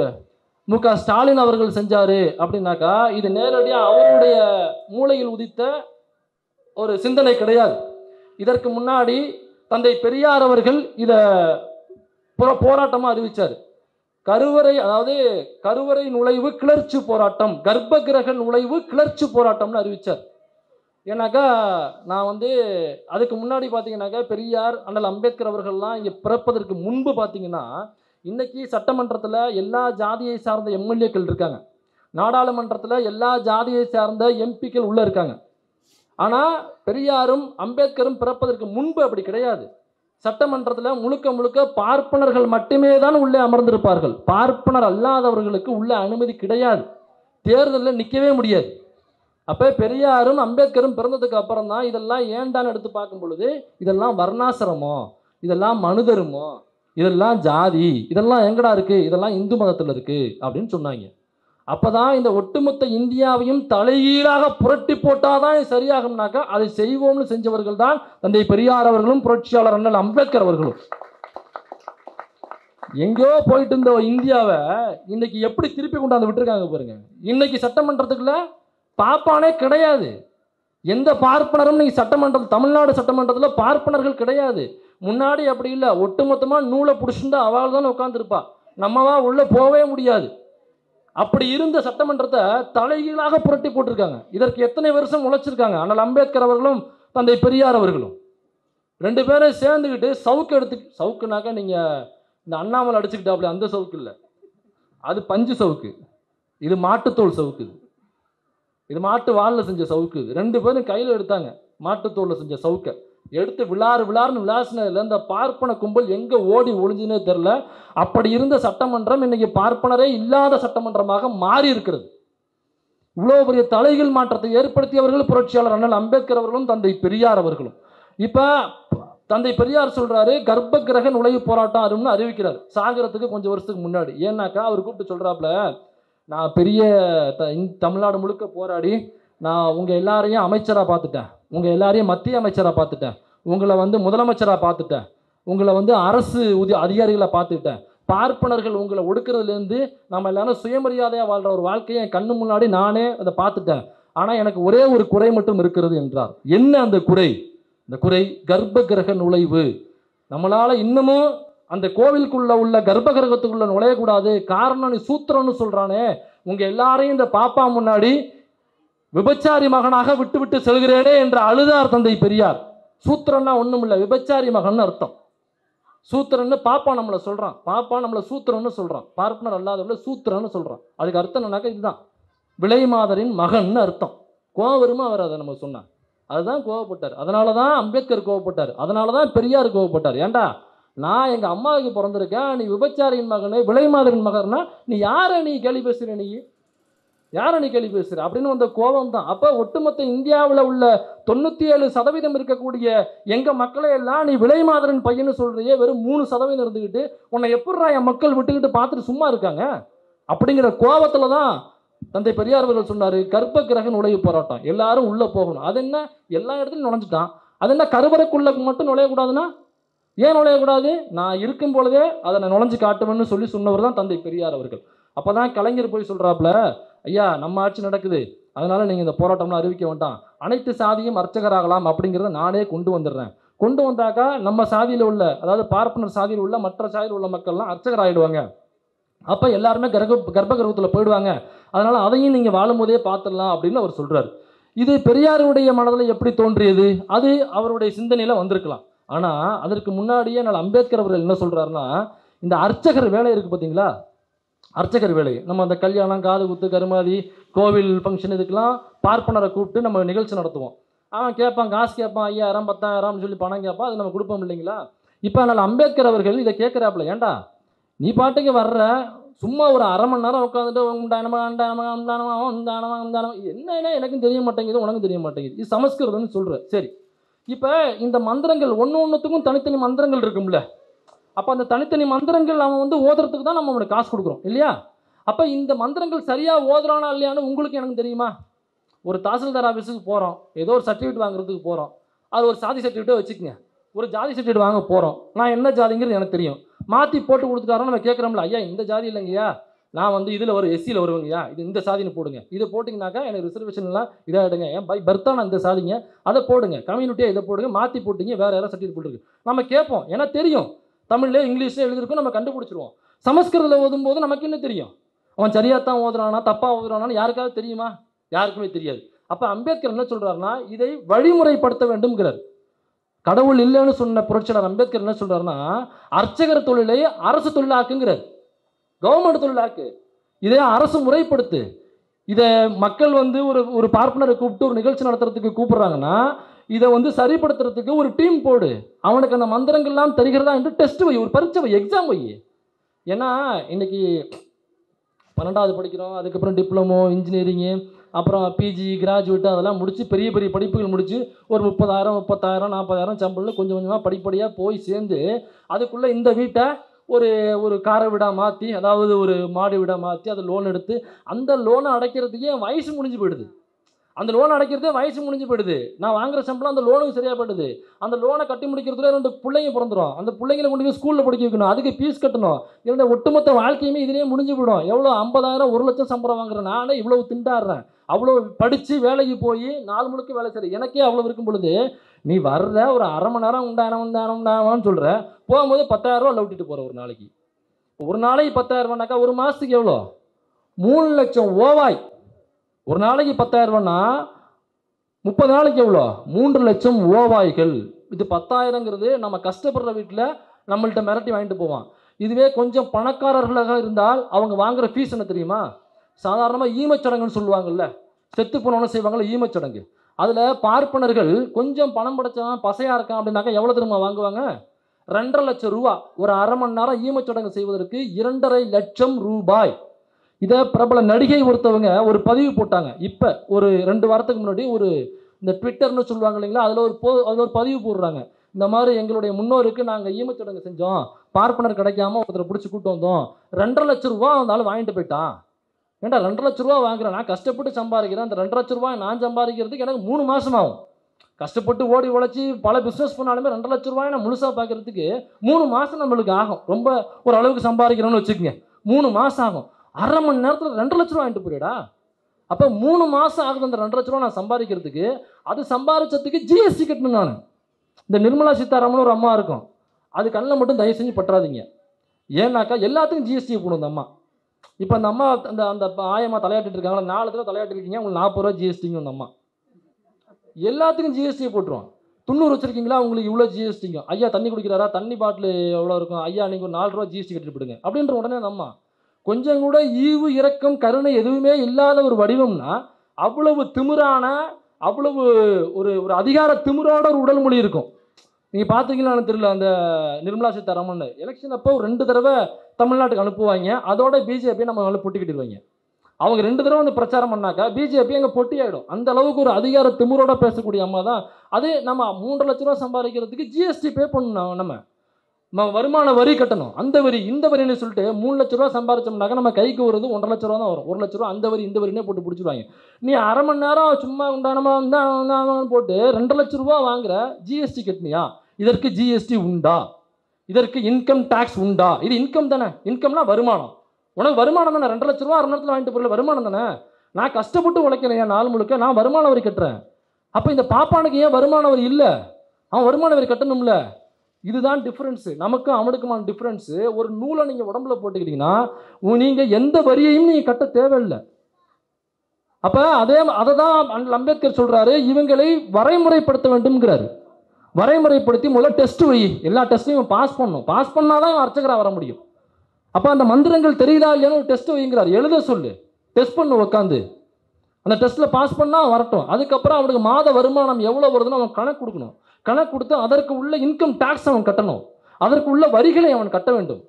மு.க. ஸ்டாலின் அவர்கள் செஞ்சாரு அப்படின்னாக்கா இது நேரடியாக அவருடைய மூளையில் உதித்த ஒரு சிந்தனை கிடையாது. இதற்கு முன்னாடி தந்தை பெரியார் அவர்கள் இதை போராட்டமாக அறிவித்தார். கருவறை, அதாவது கருவறை நுழைவு கிளர்ச்சி போராட்டம், கர்ப்ப கிரக நுழைவு கிளர்ச்சி போராட்டம்னு அறிவித்தார். ஏன்னாக்கா நான் அதுக்கு முன்னாடி பார்த்தீங்கன்னாக்கா பெரியார், அண்ணல் அம்பேத்கர் அவர்கள்லாம் இங்கே பிறப்பதற்கு முன்பு பார்த்தீங்கன்னா இன்னைக்கு சட்டமன்றத்தில் எல்லா ஜாதியை சார்ந்த எம்எல்ஏக்கள் இருக்காங்க, நாடாளுமன்றத்தில் எல்லா ஜாதியை சார்ந்த எம்பிக்கள் உள்ளே இருக்காங்க. ஆனால் பெரியாரும் அம்பேத்கரும் பிறப்பதற்கு முன்பு அப்படி கிடையாது. சட்டமன்றத்தில் முழுக்க முழுக்க பார்ப்பனர்கள் மட்டுமே தான் உள்ளே அமர்ந்திருப்பார்கள். பார்ப்பனர் அல்லாதவர்களுக்கு உள்ள அனுமதி கிடையாது, தேர்தலில் நிற்கவே முடியாது. அப்போ பெரியாரும் அம்பேத்கரும் பிறந்ததுக்கு அப்புறம் தான் இதெல்லாம் ஏண்டான்னு எடுத்து பார்க்கும் பொழுது இதெல்லாம் வர்ணாசிரமோ, இதெல்லாம் மனுதருமோ, இதெல்லாம் ஜாதி, இதெல்லாம் எங்கடா இருக்குது, இதெல்லாம் இந்து மதத்தில் இருக்குது அப்படின்னு சொன்னாங்க. அப்போ தான் இந்த ஒட்டுமொத்த இந்தியாவையும் தலைகீழாக புரட்டி போட்டால் தான் சரியாகும்னாக்கா அதை செய்வோம்னு செஞ்சவர்கள் தான் தந்தை பெரியார் அவர்களும் புரட்சியாளர் அண்ணல் அம்பேத்கர் அவர்களும். எங்கேயோ போயிட்டு இருந்த இந்தியாவை இன்னைக்கு எப்படி திருப்பி கொண்டாந்து விட்டுருக்காங்க பாருங்க. இன்னைக்கு சட்டமன்றத்துக்குள்ள பாப்பானே கிடையாது. எந்த பார்ப்பனரும் நீங்க சட்டமன்றம், தமிழ்நாடு சட்டமன்றத்தில் பார்ப்பனர்கள் கிடையாது. முன்னாடி அப்படி இல்லை, ஒட்டுமொத்தமாக நூலை பிடிச்சிருந்தா அவள் தானே உட்காந்துருப்பா, நம்மவா உள்ளே போகவே முடியாது. அப்படி இருந்த சட்டமன்றத்தை தலைகீழாக புரட்டி போட்டிருக்காங்க. இதற்கு எத்தனை வருஷம் உழைச்சிருக்காங்க அண்ணல் அம்பேத்கர் அவர்களும் தந்தை பெரியார் அவர்களும். ரெண்டு பேரும் சேர்ந்துக்கிட்டு சவுக்கு எடுத்து, சவுக்குனாக்கா நீங்கள் இந்த அண்ணாமலை அடிச்சுக்கிட்டாப்புல அந்த சவுக்கு இல்லை, அது பஞ்சு சவுக்கு, இது மாட்டுத்தோல் சவுக்கு, இது மாட்டு வாலில் செஞ்ச சவுக்கு. ரெண்டு பேரும் கையில் எடுத்தாங்க மாட்டுத்தோலில் செஞ்ச சவுக்கை எடுத்து விளாறுன்னு விளாசினதுல இந்த பார்ப்பன கும்பல் எங்கே ஓடி ஒளிஞ்சுன்னே தெரில. அப்படி இருந்த சட்டமன்றம் இன்னைக்கு பார்ப்பனரே இல்லாத சட்டமன்றமாக மாறி இருக்கிறது. இவ்வளோ பெரிய தலைகள் மாற்றத்தை ஏற்படுத்தியவர்கள் புரட்சியாளர் அண்ணல் அம்பேத்கர் அவர்களும் தந்தை பெரியார் அவர்களும். இப்போ தந்தை பெரியார் சொல்றாரு கர்ப்ப கிரக நுழைவு போராட்டம் வரும்னு அறிவிக்கிறார், சாகரத்துக்கு கொஞ்சம் வருஷத்துக்கு முன்னாடி. ஏன்னாக்கா அவர் கூப்பிட்டு சொல்றாப்புல, நான் பெரிய தமிழ்நாடு முழுக்க போராடி நான் உங்கள் எல்லாரையும் அமைச்சராக பார்த்துட்டேன், உங்கள் எல்லாரையும் மத்திய அமைச்சராக பார்த்துட்டேன், உங்களை முதலமைச்சராக பார்த்துட்டேன், உங்களை அரசு அதிகாரிகளை பார்த்துட்டேன், பார்ப்பனர்கள் உங்களை ஒடுக்கிறதுலேருந்து நம்ம எல்லாரும் சுயமரியாதையாக வாழ்கிற ஒரு வாழ்க்கையை என் கண்ணு முன்னாடி நானே அதை பார்த்துட்டேன். ஆனால் எனக்கு ஒரே ஒரு குறை மட்டும் இருக்கிறது என்றார். என்ன அந்த குறை? இந்த குறை கர்ப்ப கிரக நுழைவு. நம்மளால் இன்னமும் அந்த கோவிலுக்குள்ள உள்ள கர்ப்ப கிரகத்துக்குள்ள நுழையக்கூடாது. காரணம் நீ சூத்திரன்னு சொல்கிறானே, உங்கள் எல்லாரையும் இந்த பாப்பா முன்னாடி விபச்சாரி மகனாக விட்டு விட்டு செல்கிறேனே என்று அழுதார் தந்தை பெரியார். சூத்திரன்னா ஒன்றும் இல்லை, விபச்சாரி மகன் அர்த்தம். சூத்திரன்னு பாப்பா நம்மளை சொல்கிறான், பாப்பா நம்மளை சூத்திரன்னு சொல்கிறான், பார்ப்பனர் அல்லாதவங்கள சூத்திரன்னு சொல்கிறான். அதுக்கு அர்த்தம் என்னன்னாக்கா இதுதான், விலை மாதரின் மகன்னு அர்த்தம். கோவருமா அவர் அதை நம்ம சொன்னார், அதுதான் கோவப்பட்டார். அதனால தான் அம்பேத்கர் கோவப்பட்டார், அதனால தான் பெரியார் கோவப்பட்டார். ஏண்டா நான் எங்கள் அம்மாவுக்கு பிறந்திருக்கேன், நீ விபச்சாரியின் மகனு விலை மாதரின் மகன்னா நீ யாரை நீ கேள்வி பேசுகிற? நீ யாரை நீ கேள்வி பேசுகிற அப்படின்னு வந்த கோபம் தான். அப்போ ஒட்டுமொத்த இந்தியாவில் உள்ள 97% இருக்கக்கூடிய எங்கள் மக்களை எல்லாம் நீ விலை மாதரின் பையன்னு சொல்கிறியே, வெறும் 3% இருந்துக்கிட்டு உன்னை எப்படிடா என் மக்கள் விட்டுக்கிட்டு பார்த்துட்டு சும்மா இருக்காங்க அப்படிங்கிற கோபத்தில் தான் தந்தை பெரியார் அவர்கள் சொன்னார், கர்ப்ப கிரக நுழைவு போராட்டம், எல்லாரும் உள்ளே போகணும். அது என்ன, எல்லா இடத்துலையும் நுழைஞ்சிட்டான், அது என்ன கருவறைக்குள்ளே மட்டும் நுழையக்கூடாதுன்னா ஏன் நுழையக்கூடாது? நான் இருக்கும் பொழுதே அதை நான் நுழைஞ்சு காட்டுவேன்னு சொல்லி சொன்னவர் தான் தந்தை பெரியார் அவர்கள். அப்போ தான் கலைஞர் போய் சொல்கிறாப்புல, ஐயா நம்ம ஆட்சி நடக்குது, அதனால் நீங்கள் இந்த போராட்டம்லாம் அறிவிக்க வேண்டாம், அனைத்து சாதியும் அர்ச்சகராகலாம் அப்படிங்கிறத நானே கொண்டு வந்துடுறேன். கொண்டு வந்தாக்கா நம்ம சாதியில் உள்ள, அதாவது பார்ப்பனர் சாதியில் உள்ள மற்ற சாதியில் உள்ள மக்கள்லாம் அர்ச்சகர் ஆகிடுவாங்க, அப்போ எல்லாருமே கர்ப்ப கிரகத்தில் போயிடுவாங்க, அதனால் அதையும் நீங்கள் வாழும்போதே பார்த்துடலாம் அப்படின்னு அவர் சொல்கிறார். இது பெரியாருடைய மனதில் எப்படி தோன்றியது? அது அவருடைய சிந்தனையில் வந்திருக்கலாம். ஆனால் அதற்கு முன்னாடியே நான் அம்பேத்கர் அவர்கள் என்ன சொல்கிறாருன்னா, இந்த அர்ச்சகர் வேலை இருக்குது பார்த்தீங்களா, அர்ச்சகர் வேலை, நம்ம அந்த கல்யாணம், காது குத்து, கருமாதி, கோவில் ஃபங்க்ஷன், இதுக்கெல்லாம் பார்ப்பனரை கூப்பிட்டு நம்ம நிகழ்ச்சி நடத்துவோம். அவன் கேட்பான், காசு கேட்பான், 5000 10,000 சொல்லி பணம் கேட்பான், அது நம்ம கொடுப்போம் இல்லைங்களா? இப்போ அதனால் அம்பேத்கர் அவர்கள் இதை கேட்குறாப்புல, ஏன்டா நீ பாட்டுக்கு வர்ற, சும்மா ஒரு அரை மணி நேரம் உட்காந்துட்டு என்ன எனக்கும் தெரிய மாட்டேங்குது, உனக்கும் தெரிய மாட்டேங்குது, இது சமஸ்கிருதம்னு சொல்கிற. சரி, இப்போ இந்த மந்திரங்கள் ஒன்றுத்துக்கும் தனித்தனி மந்திரங்கள் இருக்கும்ல, அப்போ அந்த தனித்தனி மந்திரங்கள் அவன் வந்து ஓதுறதுக்கு தான் நம்ம அவனுக்கு காசு கொடுக்குறோம் இல்லையா? அப்போ இந்த மந்திரங்கள் சரியாக ஓதுறானா இல்லையான்னு உங்களுக்கு எனக்கு தெரியுமா? ஒரு தாசில்தார் ஆஃபீஸுக்கு போகிறோம், ஏதோ ஒரு சர்டிஃபிகேட் வாங்குறதுக்கு போகிறோம், அது ஒரு சாதி சர்டிஃபிகேட்டை வச்சுக்கோங்க, ஒரு ஜாதி சர்டிஃபிகேட் வாங்க போகிறோம், நான் என்ன ஜாதிங்கிறது எனக்கு தெரியும், மாற்றி போட்டு கொடுத்துட்டாரோ நம்ம கேட்குறோம்ல, ஐயா இந்த ஜாதி இல்லைங்கய்யா, நான் வந்து இதில் ஒரு எஸ்சியில் வருவேங்கய்யா, இது இந்த சாதின்னு போடுங்க, இதை போட்டிங்கனாக்கா எனக்கு ரிசர்வேஷன்லாம் இதாகிடுங்க, ஏன் பை பர்த்தா நான் இந்த சாதிங்க, அதை போடுங்க, கம்யூனிட்டியாக இதை போடுங்க, மாற்றி போட்டிங்க வேறு யாராவது சர்டிஃபிகேட் போட்டுருக்கு, நம்ம கேட்போம், ஏன்னா தெரியும், தமிழ்லேயே இங்கிலீஷ்லேயே எழுதிருக்கும், நம்ம கண்டுபிடிச்சிருவோம். சமஸ்கிருதத்தில் ஓதும்போது நமக்கு என்ன தெரியும், அவன் சரியாக தான் ஓதுறானா தப்பாக ஓதுறானான்னு யாருக்காவது தெரியுமா? யாருக்குமே தெரியாது. அப்போ அம்பேத்கர் என்ன சொல்கிறாருன்னா, இதை வழிமுறைப்படுத்த வேண்டும்ங்கிறார். கடவுள் இல்லைன்னு சொன்ன புரட்சியாளர் அம்பேத்கர் என்ன சொல்கிறாருன்னா, அர்ச்சகர் தொழிலை அரசு தொழிலாக்குங்கிறார், கவர்மெண்ட் தொழிலாக்கு, இதை அரசு முறைப்படுத்து. இதை மக்கள் வந்து ஒரு பார்ப்பனரை கூப்பிட்டு ஒரு நிகழ்ச்சி நடத்துறதுக்கு கூப்பிட்றாங்கன்னா, இதை வந்து சரிப்படுத்துறதுக்கு ஒரு டீம் போடு, அவனுக்கு அந்த மந்திரங்கள்லாம் தெரிகிறதா என்று டெஸ்ட் வை, ஒரு பரீட்சை வை, எக்ஸாம் வை. ஏன்னா இன்னைக்கு 12வது படிக்கிறோம், அதுக்கப்புறம் டிப்ளமோ, இன்ஜினியரிங்கு, அப்புறம் பிஜி, கிராஜுவேட்டு, அதெல்லாம் முடித்து பெரிய பெரிய படிப்புகள் முடித்து ஒரு 30,000 30,000 40,000 சம்பளம் கொஞ்சம் கொஞ்சமாக படிப்படியாக போய் சேர்ந்து, அதுக்குள்ளே இந்த வீட்டை ஒரு காரை வீடாக மாற்றி, அதாவது ஒரு மாடி வீடாக மாற்றி அதை லோன் எடுத்து, அந்த லோனை அடைக்கிறதுக்கே வயசு முடிஞ்சு போயிடுது. அந்த லோன் அடைக்கிறதே வயசு முடிஞ்சு போயிடுது. நான் வாங்குற சம்பளம் அந்த லோனுக்கு சரியாக போயிடுது. அந்த லோனை கட்டி முடிக்கிறதுல 2 பிள்ளைங்க பிறந்துடும். அந்த பிள்ளைங்களை கொண்டு போய் ஸ்கூலில் படிக்க வைக்கணும், அதுக்கு ஃபீஸ் கட்டணும், என்னோட ஒட்டுமொத்த வாழ்க்கையுமே இதிலேயே முடிஞ்சு போயிடும். எவ்வளோ 50,000 1,00,000 சம்பளம் வாங்குறேன், நானே இவ்வளவு திண்டாடுறேன், அவ்வளோ படித்து வேலைக்கு போய் 4 முழுக்க வேலை செய்கிறேன், எனக்கே அவ்வளோ இருக்கும் பொழுது நீ வர்ற ஒரு அரை மணி நேரம் உண்டானு சொல்கிற, போகும்போது 10,000 ரூபா விட்டுட்டு போகிற. ஒரு நாளைக்கு 10,000 ரூபானாக்கா ஒரு மாதத்துக்கு எவ்வளோ? 3 லட்சம் ஓவாய். ஒரு நாளைக்கு 10,000 ரூபான்னா 30 நாளைக்கு எவ்வளோ? 3 லட்சம் ஓவாய்கள். இது 10,000ங்கிறது நம்ம கஷ்டப்படுற வீட்டில் நம்மள்கிட்ட மிரட்டி வாங்கிட்டு போவான். இதுவே கொஞ்சம் பணக்காரர்களாக இருந்தால் அவங்க வாங்குற ஃபீஸ் என்ன தெரியுமா? சாதாரணமாக ஈமச்சடங்குன்னு சொல்லுவாங்கல்ல, செத்து போனவன செய்வாங்கள்ல ஈமச்சடங்கு, அதில் பார்ப்பனர்கள் கொஞ்சம் பணம் படைச்சவன் பசையாக இருக்கான் அப்படின்னாக்கா எவ்வளோ திரும்ப வாங்குவாங்க? 2.5 லட்சம் ரூபா. ஒரு அரை மணி நேரம் ஈமச்சடங்கு செய்வதற்கு 2.5 லட்சம் ரூபாய். இதை பிரபல நடிகை ஒருத்தவங்க ஒரு பதிவு போட்டாங்க. இப்போ ஒரு 2 வாரத்துக்கு முன்னாடி இந்த ட்விட்டர்னு சொல்லுவாங்க இல்லைங்களா, அதில் ஒரு பதிவு போடுறாங்க. இந்த மாதிரி எங்களுடைய முன்னோருக்கு நாங்கள் ஈமச்சடங்கு செஞ்சோம், பார்ப்பனர் கிடைக்காம ஒருத்தரை பிடிச்சி கூட்டு வந்தோம், 2.5 லட்சம் ரூபா வந்தாலும் வாங்கிட்டு போயிட்டான். ஏன்டா 2 லட்ச ரூபா வாங்குறேன், நான் கஷ்டப்பட்டு சம்பாதிக்கிறேன், அந்த 2 லட்ச ரூபாய் நான் சம்பாதிக்கிறதுக்கு எனக்கு 3 மாதம் ஆகும். கஷ்டப்பட்டு ஓடி உழைச்சி பல பிஸ்னஸ் பண்ணாலுமே 2 லட்ச ரூபாய் நான் முழுசாக பார்க்கறதுக்கு 3 மாதம் நம்மளுக்கு ஆகும். ரொம்ப ஒரு அளவுக்கு சம்பாதிக்கிறோன்னு வச்சுக்கோங்க, 3 மாதம் ஆகும். அரை மணி நேரத்தில் 2 லட்ச ரூபா வாங்கிட்டு போயிடா. அப்போ 3 மாதம் ஆகுது அந்த 2 லட்ச ரூபா நான் சம்பாதிக்கிறதுக்கு. அது சம்பாதிச்சதுக்கு ஜிஎஸ்டி கட்டணும். நான் இந்த நிர்மலா சீதாராமன் ஒரு அம்மா இருக்கும், அது கண்ணில் மட்டும் தயவு செஞ்சு பற்றாதீங்க. ஏன்னாக்கா எல்லாத்துக்கும் ஜிஎஸ்டி போடும் அந்த அம்மா. இப்போ அந்த அம்மா அந்த ஆயம்மா தலையாட்டிட்டு இருக்காங்களா, 4 தடவை தலையாட்டிருக்கீங்க, உங்களுக்கு 40 ரூபா ஜிஎஸ்டிங்க. அந்த அம்மா எல்லாத்துக்கும் ஜிஎஸ்டியை போட்டுருவோம். 90 வச்சிருக்கீங்களா, உங்களுக்கு இவ்வளோ ஜிஎஸ்டிங்க. ஐயா தண்ணி குடிக்கிறாரா, தண்ணி பாட்டில் எவ்வளோ இருக்கும், ஐயா நீங்கள் ஒரு 4 ரூபா ஜிஎஸ்டி கட்டிட்டு போடுங்க அப்படின்ற உடனே அந்த அம்மா கொஞ்சம் கூட ஈவு இரக்கம் கருணை எதுவுமே இல்லாத ஒரு வடிவம்னா, அவ்வளவு திமிரான, அவ்வளவு ஒரு அதிகார திமிரோட ஒரு உடல் மொழி இருக்கும். நீங்கள் பார்த்துருக்கீங்களான்னு தெரியல, அந்த நிர்மலா சீதாராமன் எலெக்ஷன் அப்போ 2 தடவை தமிழ்நாட்டுக்கு அனுப்புவாங்க, அதோட பிஜேபி நம்ம நல்லா பொட்டிக்கிட்டுருவாங்க. அவங்க 2 தடவை வந்து பிரச்சாரம் பண்ணாக்கா பிஜேபி அங்கே பொட்டி ஆகிடும். அந்த அளவுக்கு ஒரு அதிகார திமிரோட பேசக்கூடிய அம்மா தான். அதே நம்ம 3 லட்ச ரூபா சம்பாதிக்கிறதுக்கு ஜிஎஸ்டி பே பண்ணணும், நம்ம வருமான வரி கட்டணும். அந்த வரி இந்த வரின்னு சொல்லிட்டு 3 லட்ச ரூபா சம்பாதிச்சோம்னாக்கா நம்ம கைக்கு வருது 1.5 லட்ச ரூபா தான் வரும். 1 லட்ச ரூபா அந்த வரி இந்த வரினே போட்டு பிடிச்சிருவாங்க. நீ அரை மணி நேரம் சும்மா உண்டானமா போட்டு 2 லட்ச ரூபா வாங்குற, ஜிஎஸ்டி கட்டினியா? இதற்கு ஜிஎஸ்டி உண்டா? இதற்கு இன்கம் டேக்ஸ் உண்டா? இது இன்கம் தானே. இன்கம்னா வருமானம். உனக்கு வருமானம் தானே. 2 லட்ச ரூபா அரை நேரத்தில் வாங்கிட்டு போகல, வருமானம் தானே. நான் கஷ்டப்பட்டு உழைக்கிறேன், என் நாள் முழுக்க நான் வருமான வரி கட்டுறேன். அப்போ இந்த பாப்பானுக்கு ஏன் வருமான வரி இல்லை? அவன் வருமான வரி கட்டணும்ல. இதுதான் டிஃப்ரென்ஸு. நமக்கும் அவனுக்குமான டிஃப்ரென்ஸு. ஒரு நூலை நீங்கள் உடம்புல போட்டுக்கிட்டீங்கன்னா நீங்கள் எந்த வரியையும் நீங்கள் கட்ட தேவையில்லை. அப்போ அதை தான் அம்பேத்கர் சொல்கிறாரு, இவங்களை வரைமுறைப்படுத்த வேண்டும்ங்கிறாரு. வரைமுறைப்படுத்தி முதல்ல டெஸ்ட் வை, எல்லா டெஸ்ட்டையும் பாஸ் பண்ணணும். பாஸ் பண்ணால் தான் அர்ச்சகராக வர முடியும். அப்போ அந்த மந்திரங்கள் தெரியுதா இல்லையான்னு ஒரு டெஸ்ட் வைங்கிறார். எழுத சொல்லு, டெஸ்ட் பண்ணு உட்காந்து. அந்த டெஸ்ட்டில் பாஸ் பண்ணால் வரட்டும். அதுக்கப்புறம் அவனுக்கு மாத வருமானம் எவ்வளோ வருதுன்னு அவன் கணக்கு கொடுக்கணும். கணக்கு கொடுத்து அதற்கு உள்ள இன்கம் டேக்ஸ் அவன் கட்டணும். அதற்கு உள்ள வரிகளை அவன் கட்ட வேண்டும்.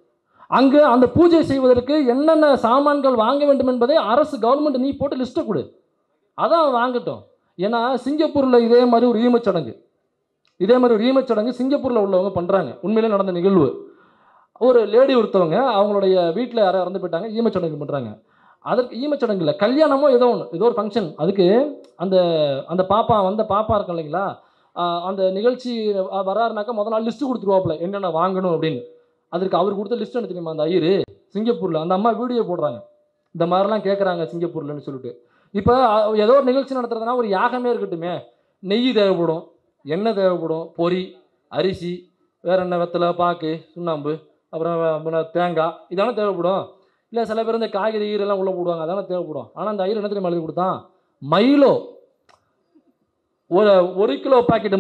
அங்கே அந்த பூஜை செய்வதற்கு என்னென்ன சாமான்கள் வாங்க வேண்டும் என்பதை அரசு கவர்மெண்ட் நீ போட்டு லிஸ்ட்டை கொடு, அதான் அவன் வாங்கட்டும். ஏன்னா சிங்கப்பூரில் இதே மாதிரி ஒரு ஈமச்சடங்கு சிங்கப்பூரில் உள்ளவங்க பண்ணுறாங்க. உண்மையிலே நடந்த நிகழ்வு. ஒரு லேடி ஒருத்தவங்க அவங்களுடைய வீட்டில் யாரும் இறந்து போயிட்டாங்க, ஈமச்சடங்கு பண்ணுறாங்க. அதற்கு ஈமச்சடங்கு இல்லை, கல்யாணமோ ஏதோ ஒரு ஃபங்க்ஷன். அதுக்கு அந்த பாப்பா இருக்கும் இல்லைங்களா, அந்த நிகழ்ச்சி வராருனாக்கா முதல் நாள் லிஸ்ட்டு கொடுத்துருவாப்புல என்னென்ன வாங்கணும் அப்படின்னு. அதற்கு அவர் கொடுத்த லிஸ்ட் என்ன தெரியுமா? அந்த ஐயரு சிங்கப்பூரில் அந்த அம்மா வீடியோ போடுறாங்க, இந்த மாதிரிலாம் கேட்குறாங்க சிங்கப்பூர்லன்னு சொல்லிட்டு. இப்போ ஏதோ ஒரு நிகழ்ச்சி நடத்துறதுனா ஒரு யாகமே இருக்கட்டுமே, நெய் தேவைப்படும், எண்ணெய் தேவைப்படும், பொரி, அரிசி, வேற என்ன, வெத்தலை, பாக்கு, சுண்ணாம்பு, அப்புறம் தேங்காய், இதெல்லாம் தேவைப்படும். இல்லை சில பேர் இந்த காய்கறி ஈரெல்லாம் உள்ளே போடுவாங்க, அதெல்லாம் தேவைப்படும். ஆனால் அந்த ஐயர் என்ன தெரியுமா எழுதி கொடுத்தான்? மைலோ, ஒரு கிலோ பாக்கெட்டு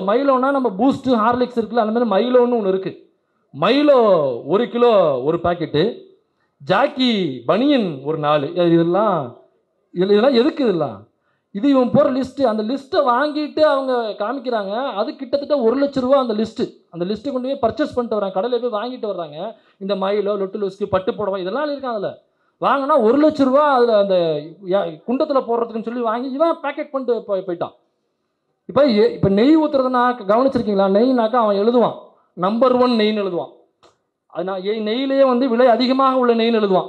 மைலோனா நம்ம பூஸ்ட்டு ஹார்லிக்ஸ் இருக்குல்ல, அந்த மாதிரி மைலோன்னு ஒன்று இருக்குது. மைலோ 1 கிலோ ஒரு பாக்கெட்டு, ஜாக்கி பனியன் ஒரு 4. இதெல்லாம் எதுக்கு? இது இவன் போகிற லிஸ்ட்டு. அந்த லிஸ்ட்டை வாங்கிட்டு அவங்க காமிக்கிறாங்க. அது கிட்டத்தட்ட 1 லட்ச ரூபா அந்த லிஸ்ட்டு கொண்டு போய் பர்ச்சேஸ் பண்ணிட்டு வராங்க. கடையில் போய் வாங்கிட்டு வர்றாங்க. இந்த மைலோ, லொட்டு லொஸ்க்கு, பட்டு புடவை இதெல்லாம் இருக்கான். அதில் வாங்கினா 1 லட்ச ரூபா அதில் அந்த குண்டத்தில் போடுறதுக்குன்னு சொல்லி வாங்கி இவன் பேக்கெட் பண்ணிட்டு போயிட்டான். இப்போ நெய் ஊற்றுறதுனா கவனிச்சிருக்கீங்களா? நெய்னாக்கா அவன் எழுதுவான் நம்பர் 1 நெய்ன்னு எழுதுவான். அது நான் நெய்யிலேயே விலை அதிகமாக உள்ள நெய்ன்னு எழுதுவான்.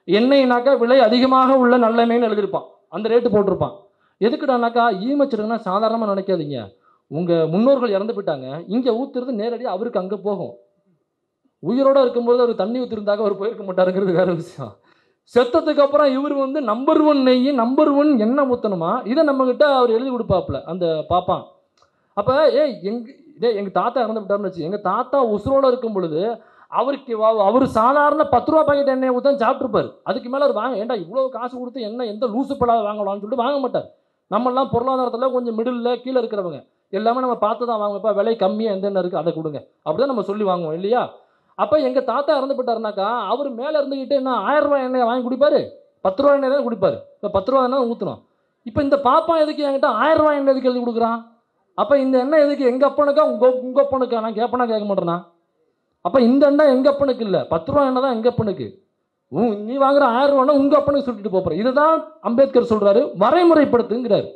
எண்ணெய்னாக்கா விலை அதிகமாக உள்ள நல்ல நெய்ன்னு எழுதியிருப்பான், அந்த ரேட்டு போட்டிருப்பான். எதுக்குடானாக்கா ஈமச்சடங்குனா சாதாரணமாக நினைக்காதீங்க. உங்கள் முன்னோர்கள் இறந்து போயிட்டாங்க, இங்கே ஊற்றுறது நேரடியாக அவருக்கு அங்கே போகும். உயிரோடு இருக்கும்போது அவர் தண்ணி ஊற்றிருந்தாக்க அவர் போயிருக்க மாட்டாருங்கிறது வேற விஷயம். செத்ததுக்கு அப்புறம் இவர் நம்பர் 1 நெய், நம்பர் 1 எண்ணெய் ஊற்றணுமா, இதை நம்மக்கிட்ட அவர் எழுதி கொடுப்பாப்புல அந்த பாப்பான். அப்போ எங்கள் தாத்தா இறந்து விட்டார்னு வச்சு, எங்கள் தாத்தா உசுரோடு இருக்கும் பொழுது அவர் சாதாரண 10 ரூபா பாக்கெட் எண்ணெயை ஊற்ற சாப்பிட்ருப்பார். அதுக்கு மேலே அவர் வாங்க ஏன்டா இவ்வளோ காசு கொடுத்து எண்ணெய் எந்த லூசு படாத வாங்கலாம்னு சொல்லிட்டு வாங்க மாட்டார். நம்மளாம் பொருளாதாரத்தில் கொஞ்சம் மிடில் கீழே இருக்கிறவங்க எல்லாமே நம்ம பார்த்து தான் வாங்குவோம். இப்போ விலை கம்மியாக எந்த எண்ணெய் இருக்குது அதை கொடுங்க, அப்படி தான் நம்ம சொல்லி வாங்குவோம் இல்லையா? அப்போ எங்கள் தாத்தா இறந்து போயிட்டாருனாக்கா அவர் மேலே இருந்துக்கிட்டு என்ன 1000 ரூபாய் எண்ணெயை வாங்கி குடிப்பார், 10 ரூபா எண்ணெய் தான் குடிப்பார். இப்போ 10 ரூபா எண்ணெய் ஊற்றணும். இப்போ இந்த பாப்பா எதுக்கு என்கிட்ட 1000 ரூபாய் எண்ணெய் எதுக்கு எழுதி கொடுக்குறான்? அப்போ இந்த எண்ணெய் எதுக்கு எங்கள் அப்பனுக்கா உங்கள் அப்பனுக்கா? நான் கேட்பேனா கேட்க மாட்டேன்னா? அப்போ இந்த எண்ணெய் எங்கள் அப்பனுக்கு இல்லை, 10 ரூபா எண்ணெய் தான் எங்கள் அப்பனுக்கு. நீ வாங்குற 1000 ரூபானா உங்கள் அப்பனுக்கு சொல்லிட்டு போகிற. இதுதான் அம்பேத்கர் சொல்கிறாரு, வரைமுறைப்படுத்துங்கிறார்.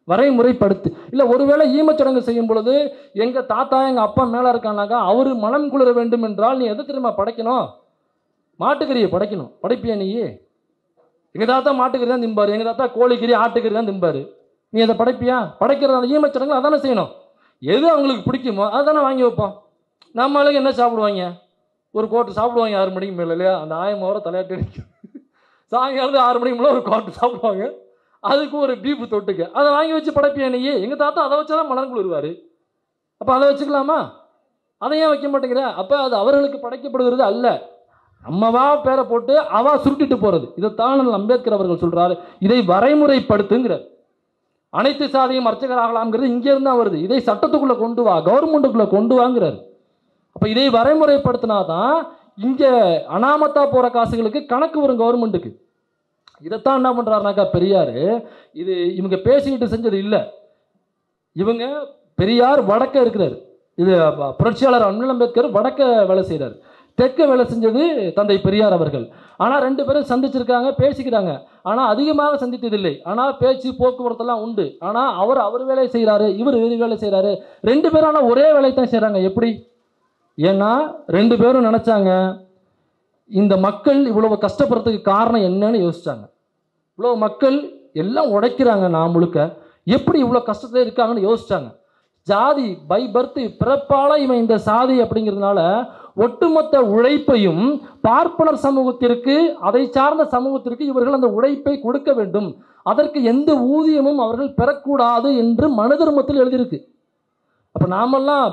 வரைமுறைப்படுத்து. இல்லை ஒருவேளை ஈமச்சடங்கு செய்யும் பொழுது எங்கள் தாத்தா எங்கள் அப்பா மேலே இருக்கானாக்கா அவர் மனம் குளிர வேண்டும் என்றால் நீ எதை தெரியுமா படைக்கணும்? மாட்டுக்கறியை படைக்கணும். படைப்பியா நீ? எங்கள் தாத்தா மாட்டுக்கறி தான் திம்பார், எங்கள் தாத்தா கோழிக்கறி ஆட்டுக்கறி தான் திம்பார். நீ அதை படைப்பியா? படைக்கிறது அந்த ஈமச்சடங்கு அதானே செய்யணும். எது அவங்களுக்கு பிடிக்குமோ அதுதானே வாங்கி வைப்போம். நம்மளுக்கு என்ன சாப்பிடுவாங்க? ஒரு கோட்டு சாப்பிடுவாங்க 6 மணிக்கு மேலே இல்லையா? அந்த ஆயம் வர தலையாட்டி அடிக்கும். சாயங்காலத்து 6 மணிக்கு மேலே ஒரு கோட்டு சாப்பிடுவாங்க, அதுக்கு ஒரு பீஃப் தொட்டுக்க அதை வாங்கி வச்சு படைப்பியா நீ? எங்கள் தாத்தா அதை வச்சு தான் மலர் குளிர்வார். அப்போ அதை வச்சுக்கலாமா? அதை ஏன் வைக்க மாட்டேங்கிற? அப்போ அது அவர்களுக்கு படைக்கப்படுகிறது அல்ல, நம்மவா பேரை போட்டு அவா சுருட்டிட்டு போகிறது. இதைத்தான் அம்பேத்கர் அவர்கள் சொல்கிறாரு, இதை வரைமுறைப்படுத்துங்கிறார். அனைத்து சாதியும் அர்ச்சகராகலாம்ங்கிறது இங்கேருந்து தான் வருது. இதை சட்டத்துக்குள்ளே கொண்டு வா, கவர்மெண்ட்டுக்குள்ளே கொண்டு வாங்கிறார். அப்போ இதை வரைமுறைப்படுத்தினா தான் இங்கே அனாமத்தா போகிற காசுகளுக்கு கணக்கு வரும் கவர்மெண்ட்டுக்கு. இதைத்தான் என்ன பண்ணுறாருனாக்கா பெரியார், இது இவங்க பேசிக்கிட்டு செஞ்சது இல்லை. இவங்க பெரியார் வடக்க இருக்கிறார், இது புரட்சியாளர் அண்ணல் அம்பேத்கர் வடக்க வேலை செய்கிறார். தெற்க வேலை செஞ்சது தந்தை பெரியார் அவர்கள். ஆனால் 2 பேரும் சந்திச்சிருக்காங்க, பேசிக்கிறாங்க. ஆனால் அதிகமாக சந்தித்ததில்லை. ஆனால் பேச்சு போக்குவரத்தெல்லாம் உண்டு. ஆனால் அவர் வேலை செய்கிறாரு, இவர் வேலை செய்கிறாரு. 2 பேரும் ஆனால் ஒரே வேலை தான் செய்கிறாங்க. எப்படி? ஏன்னா 2 பேரும் நினச்சாங்க, இந்த மக்கள் இவ்வளவு கஷ்டப்படுறதுக்கு காரணம் என்னன்னு யோசிச்சாங்க. இவ்வளோ மக்கள் எல்லாம் உழைக்கிறாங்க, நான் முழுக்க எப்படி இவ்வளோ கஷ்டத்தில் இருக்காங்கன்னு யோசிச்சாங்க. ஜாதி பை பர்த், பிறப்பால இவன் இந்த சாதி அப்படிங்கிறதுனால ஒட்டுமொத்த உழைப்பையும் பார்ப்பனர் சமூகத்திற்கு, அதை சார்ந்த சமூகத்திற்கு இவர்கள் அந்த உழைப்பை கொடுக்க வேண்டும், அதற்கு எந்த ஊதியமும் அவர்கள் பெறக்கூடாது என்று மனு தர்மத்தில் எழுதியிருக்கு. அப்போ நாமெல்லாம்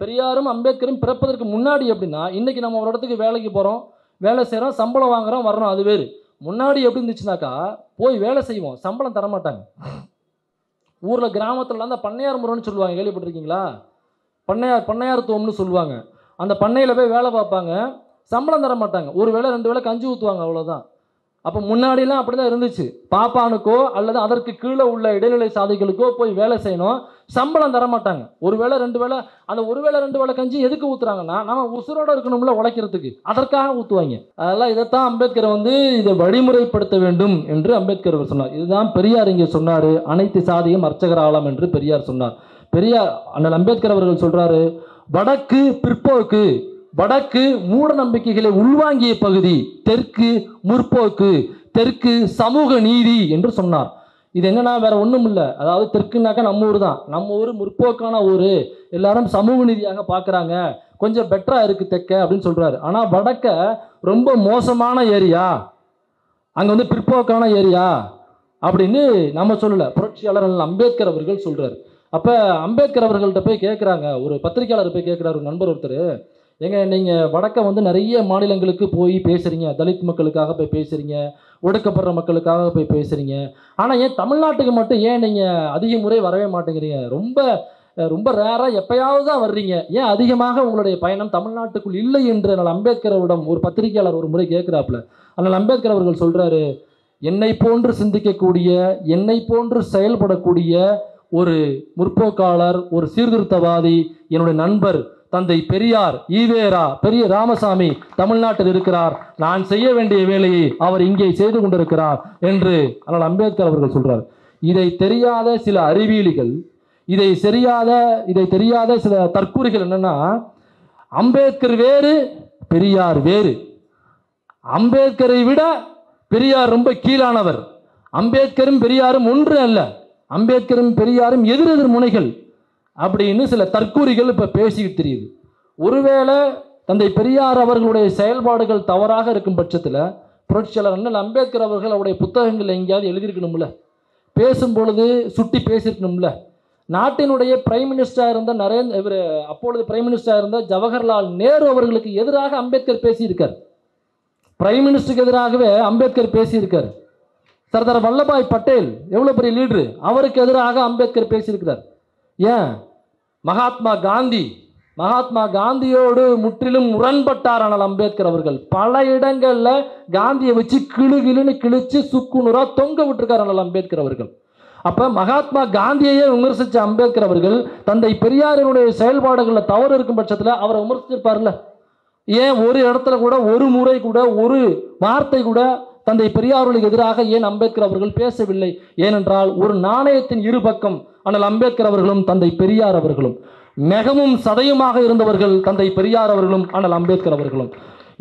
பெரியாரும் அம்பேத்கரும் பிறப்பதற்கு முன்னாடி எப்படின்னா, இன்னைக்கு நம்ம ஒரு இடத்துக்கு வேலைக்கு போகிறோம், வேலை செய்கிறோம், சம்பளம் வாங்குகிறோம், வர்றோம், அது வேறு. முன்னாடி எப்படி இருந்துச்சுனாக்கா, போய் வேலை செய்வோம், சம்பளம் தரமாட்டாங்க. ஊரில் கிராமத்தில் அந்த பண்ணையார் முறைன்னு சொல்லுவாங்க, கேள்விப்பட்டிருக்கீங்களா? பண்ணையார்த்துவம்னு சொல்லுவாங்க. அந்த பண்ணையில் போய் வேலை பார்ப்பாங்க, சம்பளம் தர மாட்டாங்க. ஒரு வேளை 2 வேளை கஞ்சி ஊற்றுவாங்க, அவ்வளோதான். அப்போ முன்னாடிலாம் அப்படி தான் இருந்துச்சு. பாப்பானுக்கோ அல்லது அதற்கு கீழே உள்ள இடைநிலை சாதிகளுக்கோ போய் வேலை செய்யணும், சம்பளம் தர மாட்டாங்க. ஒரு வேளை 2 வேளை, அந்த ஒரு வேளை 2 வேளை கஞ்சி எதுக்கு ஊற்றுறாங்கன்னா, நம்ம உசுரோடு இருக்கணும்ல உழைக்கிறதுக்கு, அதற்காக ஊற்றுவாங்க. அதெல்லாம் இதைத்தான் அம்பேத்கர் இதை வழிமுறைப்படுத்த வேண்டும் என்று அம்பேத்கர் சொன்னார். இதுதான் பெரியார் இங்கே சொன்னார், அனைத்து சாதியும் அர்ச்சகர் ஆலம் என்று பெரியார் சொன்னார். பெரியார் அண்ணல் அம்பேத்கர் அவர்கள் சொல்றாரு, வடக்கு பிற்போக்கு, வடக்கு மூட நம்பிக்கைகளை உள்வாங்கிய பகுதி, தெற்கு முற்போக்கு, தெற்கு சமூக நீதி என்று சொன்னார். இது என்னன்னா வேற ஒன்றும் இல்லை. அதாவது தெற்குனாக்கா நம்ம ஊர் தான், நம்ம ஊர் முற்போக்கான ஊர், எல்லாரும் சமூக நீதியாக பார்க்குறாங்க, கொஞ்சம் பெட்டராக இருக்குது தெற்க அப்படின்னு சொல்கிறாரு. ஆனால் வடக்க ரொம்ப மோசமான ஏரியா, அங்கே பிற்போக்கான ஏரியா அப்படின்னு நம்ம சொல்லலை, புரட்சியாளர் அம்பேத்கர் அவர்கள் சொல்கிறார். அப்போ அம்பேத்கர் அவர்கள்ட்ட போய் கேட்குறாங்க, ஒரு பத்திரிகையாளர் போய் கேட்குறாரு, ஒரு நண்பர் ஒருத்தர், ஏங்க நீங்கள் வடக்க நிறைய மாநிலங்களுக்கு போய் பேசுகிறீங்க, தலித் மக்களுக்காக போய் பேசுகிறீங்க, ஒடுக்கப்படுற மக்களுக்காக போய் பேசுகிறீங்க, ஆனால் ஏன் தமிழ்நாட்டுக்கு மட்டும் ஏன் நீங்கள் அதிக முறை வரவே மாட்டேங்கிறீங்க? ரொம்ப ரொம்ப ரேராக எப்பயாவது தான் வர்றீங்க, ஏன் அதிகமாக உங்களுடைய பயணம் தமிழ்நாட்டுக்குள் இல்லை என்று அண்ணல் அம்பேத்கரிடம் ஒரு பத்திரிகையாளர் ஒரு முறை கேட்குறாப்புல. அண்ணல் அம்பேத்கர் அவர்கள் சொல்கிறாரு, என்னை போன்று சிந்திக்கக்கூடிய, என்னை போன்று செயல்படக்கூடிய ஒரு முற்போக்காளர், ஒரு சீர்திருத்தவாதி, என்னுடைய நண்பர் தந்தை பெரியார், ஈவேரா, பெரிய ராமசாமி தமிழ்நாட்டில் இருக்கிறார், நான் செய்ய வேண்டிய வேலையை அவர் இங்கே செய்து கொண்டிருக்கிறார் என்று அண்ணல் அம்பேத்கர் அவர்கள் சொல்றார். இதை தெரியாத சில அறிவியலிகள், இதை தெரியாத சில தற்கூறிகள் என்னன்னா, அம்பேத்கர் வேறு, பெரியார் வேறு, அம்பேத்கரை விட பெரியார் ரொம்ப கீழானவர், அம்பேத்கரும் பெரியாரும் ஒன்று அல்ல, அம்பேத்கரும் பெரியாரும் எதிரெதிர் முனைகள் அப்படின்னு சில தற்கூறிகள் இப்போ பேசிக்கிட்டு தெரியுது. ஒருவேளை தந்தை பெரியார் அவர்களுடைய செயல்பாடுகள் தவறாக இருக்கும் பட்சத்தில் புரட்சியாளர் அண்ணல் அம்பேத்கர் அவர்கள் அவருடைய புத்தகங்கள் எங்கேயாவது எழுதியிருக்கணும்ல, பேசும்பொழுது சுட்டி பேசியிருக்கணும்ல. நாட்டினுடைய பிரைம் மினிஸ்டராக இருந்த அப்பொழுது பிரைம் மினிஸ்டராக இருந்த ஜவஹர்லால் நேரு அவர்களுக்கு எதிராக அம்பேத்கர் பேசியிருக்கார். பிரைம் மினிஸ்டருக்கு எதிராகவே அம்பேத்கர் பேசியிருக்கார். சர்தார் வல்லபாய் பட்டேல் எவ்வளோ பெரிய லீடரு, அவருக்கு எதிராக அம்பேத்கர் பேசியிருக்கிறார். ஏன்? மகாத்மா காந்தியோடு முற்றிலும் முரண்பட்டார் அண்ணல் அம்பேத்கர் அவர்கள். பல இடங்களில் காந்தியை வச்சு கிளுகிளுன்னு கிழிச்சு சுக்குநூறா தொங்க விட்டுருக்கார் அண்ணல் அம்பேத்கர் அவர்கள். அப்போ மகாத்மா காந்தியையே விமர்சித்த அம்பேத்கர் அவர்கள் தந்தை பெரியாரினுடைய செயல்பாடுகளில் தவறு இருக்கும் பட்சத்தில் அவரை விமர்சிச்சிருப்பார்ல. ஏன் ஒரு இடத்துல கூட, ஒரு முறை கூட, ஒரு வார்த்தை கூட தந்தை பெரியார்களுக்கு எதிராக ஏன் அம்பேத்கர் அவர்கள் பேசவில்லை? ஏனென்றால் ஒரு நாணயத்தின் இரு பக்கம் அண்ணல் அம்பேத்கர் அவர்களும் தந்தை பெரியார் அவர்களும். மிகவும் சதையுமாக இருந்தவர்கள் தந்தை பெரியார் அவர்களும் அண்ணல் அம்பேத்கர் அவர்களும்.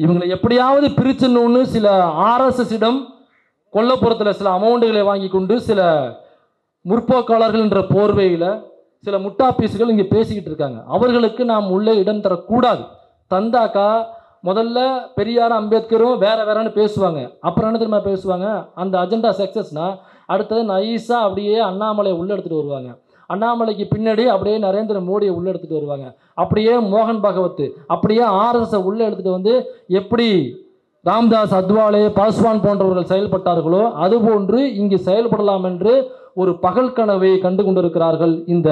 இவங்களை எப்படியாவது பிரிச்சுன்னு சில RSS-இடம் கொல்லப்புறத்தில் சில அமௌண்ட்டுகளை வாங்கி கொண்டு சில முற்போக்காளர்கள் என்ற போர்வையில் சில முட்டா பீஸுகள் இங்கே பேசிக்கிட்டு இருக்காங்க. அவர்களுக்கு நாம் உள்ளே இடம் தரக்கூடாது. தந்தாக்கா முதல்ல பெரியார் அம்பேத்கரும் வேறன்னு பேசுவாங்க. அப்புறம் என்ன தெரியுமா பேசுவாங்க? அந்த அஜெண்டா சக்ஸஸ்னா அடுத்தது நைஸாக அப்படியே அண்ணாமலையை உள்ளே எடுத்துகிட்டு வருவாங்க. அண்ணாமலைக்கு பின்னாடி அப்படியே நரேந்திர மோடியை உள்ளே எடுத்துகிட்டு வருவாங்க. அப்படியே மோகன் பகவத், அப்படியே RSS உள்ளே எடுத்துகிட்டு எப்படி ராம்தாஸ் அத்வாலே, பாஸ்வான் போன்றவர்கள் செயல்பட்டார்களோ அதுபோன்று இங்கு செயல்படலாம் என்று ஒரு பகல் கனவை கண்டு கொண்டிருக்கிறார்கள் இந்த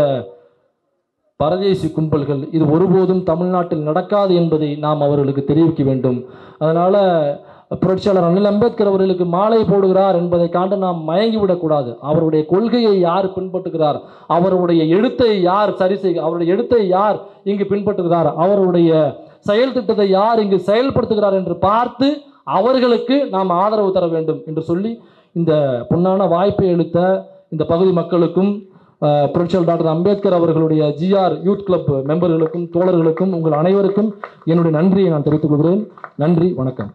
பரதேசி கும்பல்கள். இது ஒருபோதும் தமிழ்நாட்டில் நடக்காது என்பதை நாம் அவர்களுக்கு தெரிவிக்க வேண்டும். அதனால் புரட்சியாளர் அண்ணல் அம்பேத்கர் அவர்களுக்கு மாலை போடுகிறார் என்பதை காண்டு நாம் மயங்கிவிடக்கூடாது. அவருடைய கொள்கையை யார் பின்பற்றுகிறார், அவருடைய எழுத்தை யார் அவருடைய எழுத்தை யார் இங்கு பின்பற்றுகிறார், அவருடைய செயல் திட்டத்தை யார் இங்கு செயல்படுத்துகிறார் என்று பார்த்து அவர்களுக்கு நாம் ஆதரவு தர வேண்டும் என்று சொல்லி இந்த பொன்னான வாய்ப்பை அளித்த இந்த பகுதி மக்களுக்கும் புரட்சியாளர் டாக்டர் அம்பேத்கர் அவர்களுடைய GR யூத் கிளப் மெம்பர்களுக்கும் தோழர்களுக்கும் உங்கள் அனைவருக்கும் என்னுடைய நன்றியை நான் தெரிவித்துக் கொள்கிறேன். நன்றி, வணக்கம்.